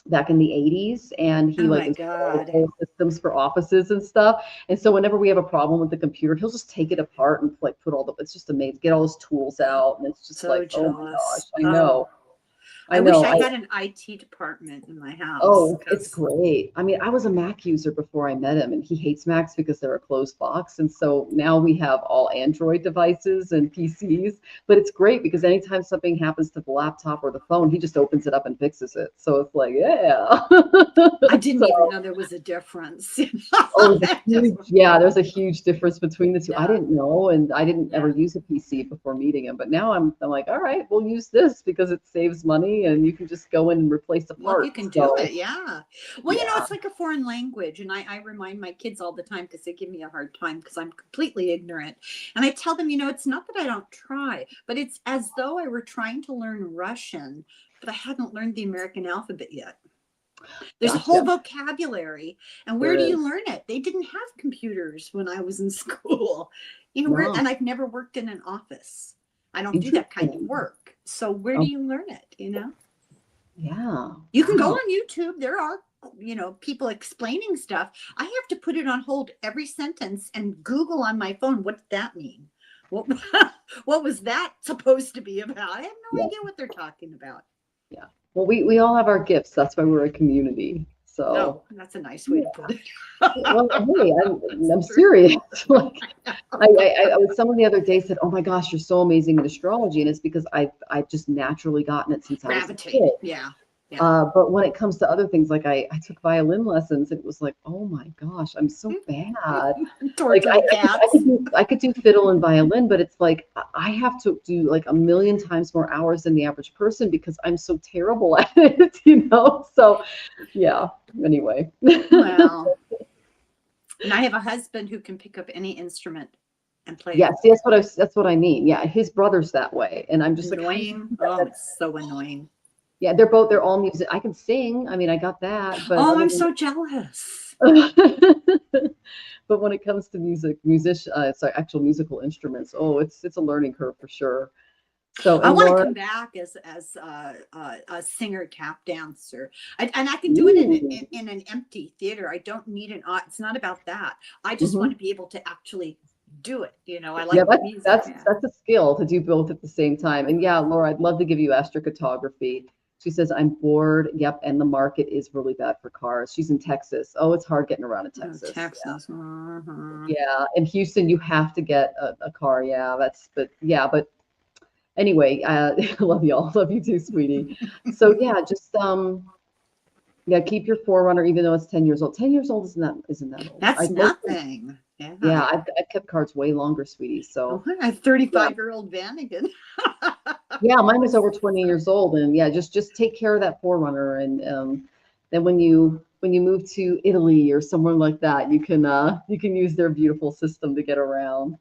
back in the 80s, and he installed whole systems for offices and stuff. And so whenever we have a problem with the computer, he'll just take it apart and put all it's just amazing, get all his tools out, and it's just so like, jealous. Oh my gosh, I know. I wish I had an IT department in my house. Oh, it's great. I mean, I was a Mac user before I met him, and he hates Macs because they're a closed box. And so now we have all Android devices and PCs, but it's great because anytime something happens to the laptop or the phone, he just opens it up and fixes it. So it's like, yeah. I didn't even know there was a difference. Oh, there's a huge difference between the two. Yeah. I didn't know, and I didn't ever use a PC before meeting him. But now I'm like, all right, we'll use this because it saves money, and you can just go in and replace a part. Well, you can do it, yeah. Well, you know, it's like a foreign language, and I remind my kids all the time because they give me a hard time because I'm completely ignorant. And I tell them, you know, it's not that I don't try, but it's as though I were trying to learn Russian, but I hadn't learned the American alphabet yet. There's a whole vocabulary, and where do you learn it? They didn't have computers when I was in school, you know, and I've never worked in an office. I don't do that kind of work. So where do you learn it, you know? Yeah. You can go on YouTube. There are, you know, people explaining stuff. I have to put it on hold every sentence and Google on my phone. What did that mean? What was that supposed to be about? I have no idea what they're talking about. Yeah. Well, we all have our gifts. That's why we're a community. So that's a nice way to put it. Well, hey, I'm serious. Like, I was someone the other day said, "Oh my gosh, you're so amazing at astrology," and it's because I've just naturally gotten it since I was a kid. Yeah. But when it comes to other things, like I took violin lessons, it was like, oh my gosh, I'm so bad. Like I could do fiddle and violin, but it's like I have to do like 1,000,000 times more hours than the average person because I'm so terrible at it, you know? So yeah, anyway. Well, and I have a husband who can pick up any instrument and play. Yeah, see, that's what I mean. Yeah, his brother's that way, and I'm just annoying. Like, it's so annoying. Yeah, they're all music. I can sing. I mean, I got that. But I'm so jealous. But when it comes to actual musical instruments, it's a learning curve for sure. So I want to come back as a singer, tap dancer, and I can do it in an empty theater. I don't need it's not about that. I just want to be able to actually do it. You know, I like music. That's a skill to do both at the same time. And yeah, Laura, I'd love to give you astrocartography. She says, I'm bored. Yep. And the market is really bad for cars. She's in Texas. Oh, it's hard getting around in Texas. Texas. Yeah. In Houston, you have to get a car. Yeah. But anyway, I love y'all. Love you too, sweetie. So yeah, just, keep your forerunner, even though it's 10 years old. 10 years old isn't that old. That's nothing. Yeah. I've kept cards way longer, sweetie. So a 35-year-old Vanagon. Yeah, mine was over 20 years old, and yeah, just take care of that forerunner, and then when you move to Italy or somewhere like that, you can use their beautiful system to get around.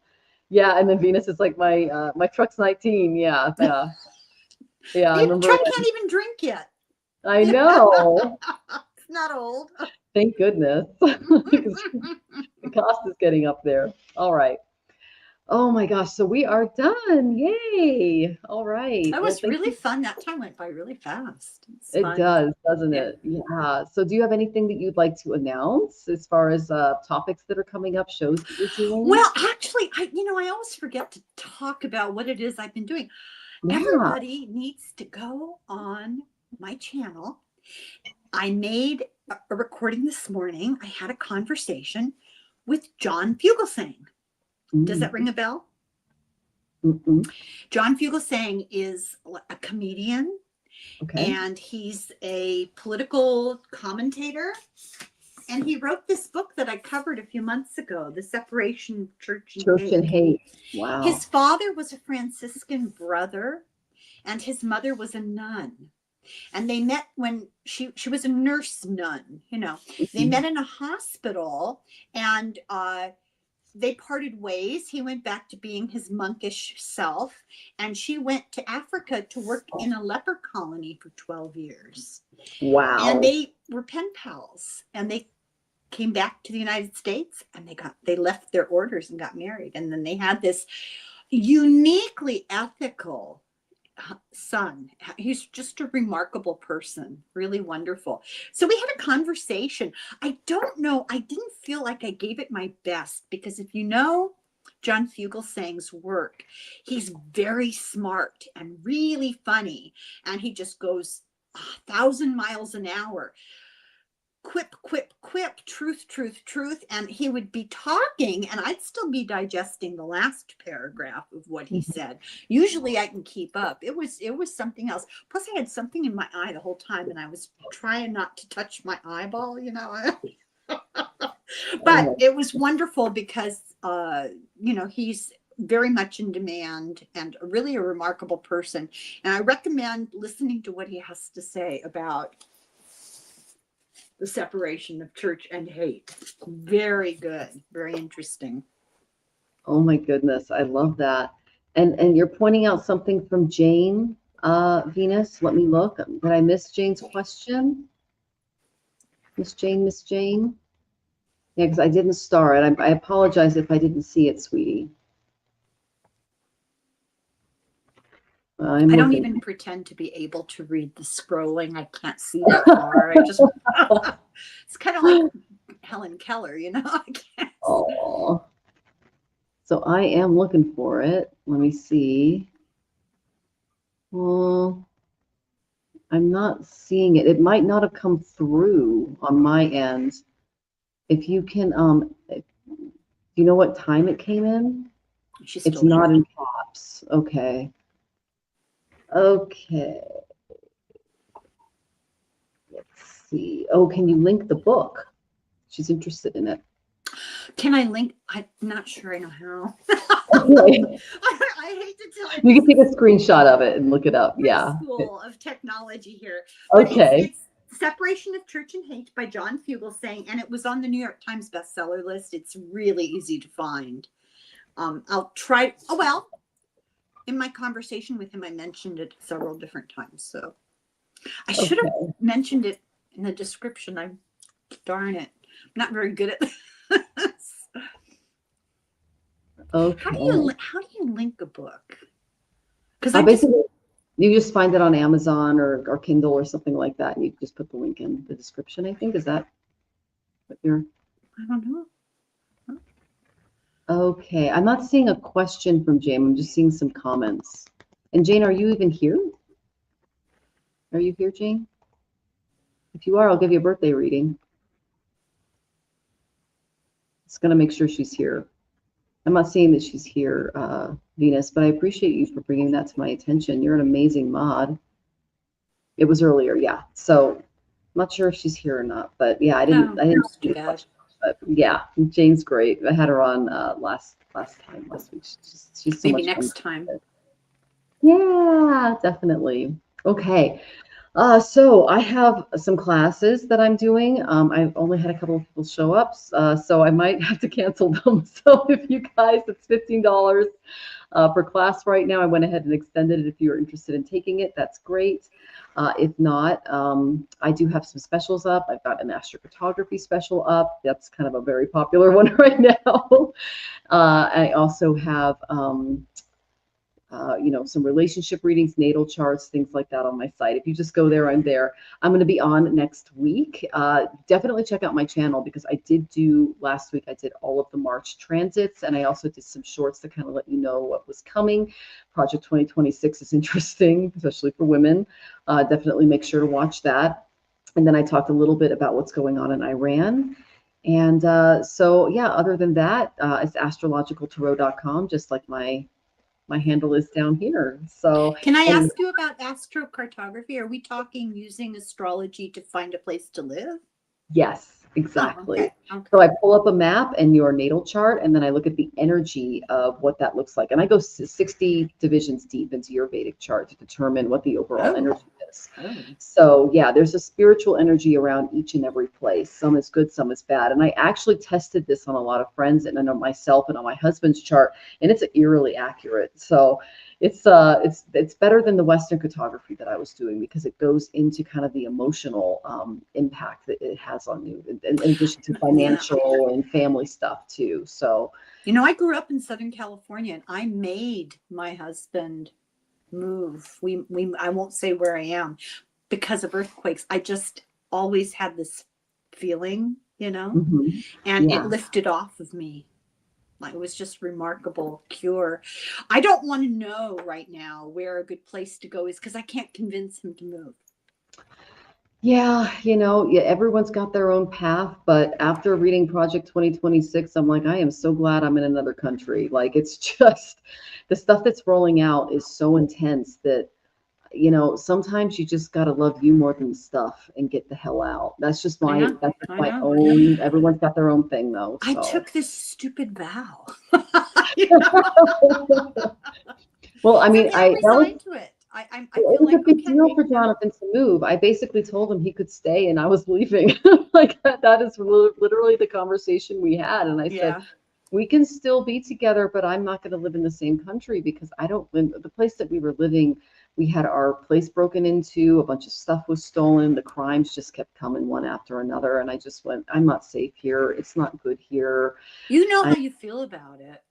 Yeah, and then Venus is like my truck's 19. Yeah. I remember. Truck can't even drink yet. I know. It's not old. Thank goodness. The cost is getting up there. All right. Oh my gosh, so we are done. Yay. All right. That was really fun. That time went by really fast. It does, doesn't it? Yeah. So do you have anything that you'd like to announce as far as topics that are coming up, shows that you're doing? Well, actually, I always forget to talk about what it is I've been doing. Yeah. Everybody needs to go on my channel. I made a recording this morning. I had a conversation with John Fugelsang. Does that ring a bell? Mm-mm. John Fugelsang is a comedian, and he's a political commentator. And he wrote this book that I covered a few months ago, The Separation of Church and Hate. Wow. His father was a Franciscan brother, and his mother was a nun. And they met when she was a nurse nun, you know. Mm-hmm. They met in a hospital, and they parted ways. He went back to being his monkish self, and she went to Africa to work in a leper colony for 12 years. Wow. And they were pen pals, and they came back to the United States, and they left their orders and got married. And then they had this uniquely ethical son. He's just a remarkable person, really wonderful. So we had a conversation. I don't know, I didn't feel like I gave it my best, because if you know John Fugelsang's work. He's very smart and really funny, and he just goes 1,000 miles an hour. Quip, quip, quip, truth, truth, truth. And he would be talking, and I'd still be digesting the last paragraph of what he said. Usually I can keep up. It was something else. Plus, I had something in my eye the whole time, and I was trying not to touch my eyeball, you know. But it was wonderful because, you know, he's very much in demand and really a remarkable person. And I recommend listening to what he has to say about the separation of church and hate. Very good. Very interesting. Oh my goodness. I love that. And you're pointing out something from Jane, Venus. Let me look. Did I miss Jane's question? Miss Jane? Yeah, because I didn't star it. I apologize if I didn't see it, sweetie. I don't even pretend to be able to read the scrolling. I can't see that far. I just it's kind of like Helen Keller, you know. I can't. Oh, so I am looking for it. Let me see. Well, I'm not seeing it. It might not have come through on my end. If you can, you know what time it came in? It's not in pops. Okay. Okay. Let's see. Oh, can you link the book? She's interested in it. Can I link? I'm not sure I know how. Okay. I hate to tell you. You can take a screenshot of it and look it up. Yeah. School of technology here. But okay. It's Separation of Church and Hate by John Fugelsang, and it was on the New York Times bestseller list. It's really easy to find. I'll try. Oh, well, in my conversation with him, I mentioned it several different times. So I should have mentioned it in the description. Darn it. I'm not very good at this. Okay. How do you link a book? Because basically you just find it on Amazon or Kindle or something like that, and you just put the link in the description. I think, is that what you're? I don't know. Okay, I'm not seeing a question from Jane. I'm just seeing some comments. And Jane, are you even here? Are you here, Jane? If you are, I'll give you a birthday reading. It's gonna make sure she's here. I'm not seeing that she's here, Venus, but I appreciate you for bringing that to my attention. You're an amazing mod. It was earlier, yeah. So I'm not sure if she's here or not, but yeah, I didn't see the question. But yeah, Jane's great. I had her on last week. She's so maybe much next fun. time. Yeah, definitely. Okay. So I have some classes that I'm doing. I've only had a couple of people show up, so I might have to cancel them. So if you guys, it's $15 per class right now. I went ahead and extended it. If you're interested in taking it, that's great. If not, I do have some specials up. I've got an astrocartography special up. That's kind of a very popular one right now. I also have some relationship readings, natal charts, things like that on my site. If you just go there, I'm there. I'm going to be on next week. Definitely check out my channel because I did do last week. I did all of the March transits, and I also did some shorts to kind of let you know what was coming. Project 2026 is interesting, especially for women. Definitely make sure to watch that. And then I talked a little bit about what's going on in Iran. And so, yeah, other than that, it's astrologicaltarot.com, just like my handle is down here. So can I ask you about astrocartography? Are we talking using astrology to find a place to live? Yes, exactly. Oh, okay. So I pull up a map and your natal chart, and then I look at the energy of what that looks like. And I go 60 divisions deep into your Vedic chart to determine what the overall energy is. So yeah, there's a spiritual energy around each and every place. Some is good, some is bad. And I actually tested this on a lot of friends and on myself and on my husband's chart, and it's eerily accurate. So it's better than the Western cartography that I was doing because it goes into kind of the emotional impact that it has on you, in addition to financial and family stuff too. So, I grew up in Southern California, and I made my husband move. I won't say where I am because of earthquakes. I just always had this feeling, and it lifted off of me. It was just remarkable cure. I don't want to know right now where a good place to go is because I can't convince him to move. Yeah, yeah, everyone's got their own path, but after reading Project 2026, I'm like, I am so glad I'm in another country. Like, it's just the stuff that's rolling out is so intense that, sometimes you just got to love you more than the stuff and get the hell out. That's just I know, my I know. own. Everyone's got their own thing, though. I So. took this stupid vow. Well, I mean, I resigned to it. I it feel was like, a big okay, deal for Jonathan to move. I basically told him he could stay and I was leaving. Like that is literally the conversation we had. And I said, yeah, we can still be together, but I'm not going to live in the same country because I don't live the place that we were living. We had our place broken into, a bunch of stuff was stolen. The crimes just kept coming one after another. And I just went, I'm not safe here. It's not good here. you know how you feel about it.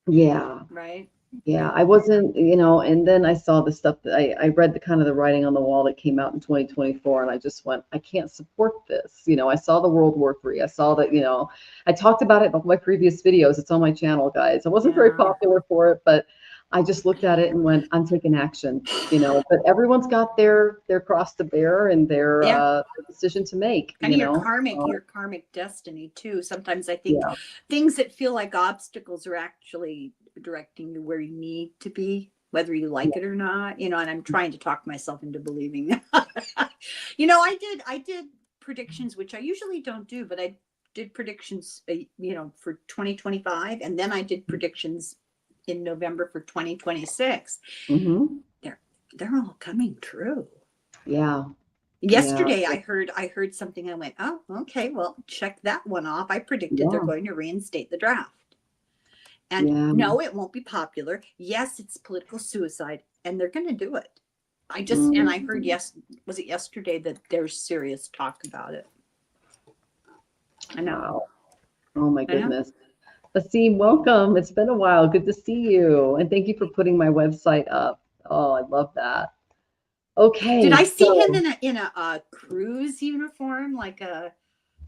Yeah. Right. Yeah, I wasn't, and then I saw the stuff that I read the kind of the writing on the wall that came out in 2024, and I just went, I can't support this. I saw the World War III. I saw that, I talked about it in my previous videos. It's on my channel, guys. I wasn't very popular for it, but I just looked at it and went, I'm taking action, but everyone's got their cross to bear and their decision to make. And your karmic destiny too. Sometimes I think things that feel like obstacles are actually directing you where you need to be, whether you like it or not, and I'm trying to talk myself into believing that. I did predictions, which I usually don't do, but I did predictions, for 2025. And then I did predictions in November for 2026. Mm-hmm. They're all coming true. Yeah. Yesterday, I heard something. I went, oh, okay, well, check that one off. I predicted they're going to reinstate the draft. And no, it won't be popular. Yes, it's political suicide, and they're going to do it. And I heard, was it yesterday that there's serious talk about it? I know. Wow. Oh my goodness. Asim, welcome. It's been a while. Good to see you. And thank you for putting my website up. Oh, I love that. Okay. Did I see him in a cruise uniform, like a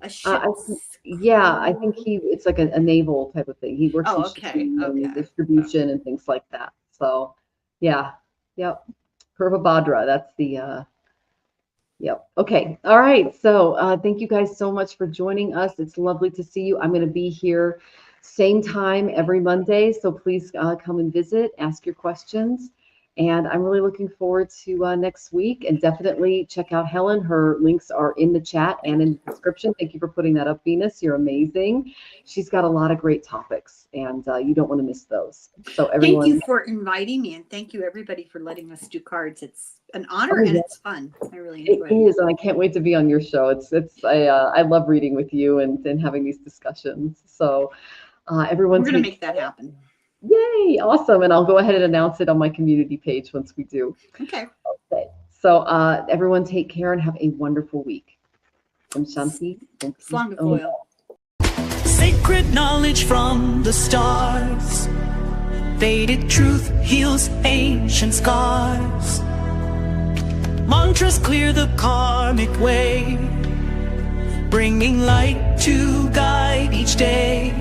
ship? I think it's like a naval type of thing. He works in distribution and things like that. So, yeah. Yep. Purvabhadra. That's the yep. Okay. All right. So thank you guys so much for joining us. It's lovely to see you. I'm going to be here same time every Monday. So please come and visit, ask your questions. And I'm really looking forward to next week. And definitely check out Helen. Her links are in the chat and in the description. Thank you for putting that up, Venus. You're amazing. She's got a lot of great topics, and you don't want to miss those. So everyone, thank you for inviting me, and thank you everybody for letting us do cards. It's an honor and it's fun. I really enjoy it. It is, and I can't wait to be on your show. I love reading with you and having these discussions. So everyone, we're going to make that happen. Yay, awesome. And I'll go ahead and announce it on my community page once we do. Okay. So everyone take care and have a wonderful week. Om Shanti. Sacred knowledge from the stars. Vedic truth heals ancient scars. Mantras clear the karmic way, bringing light to guide each day.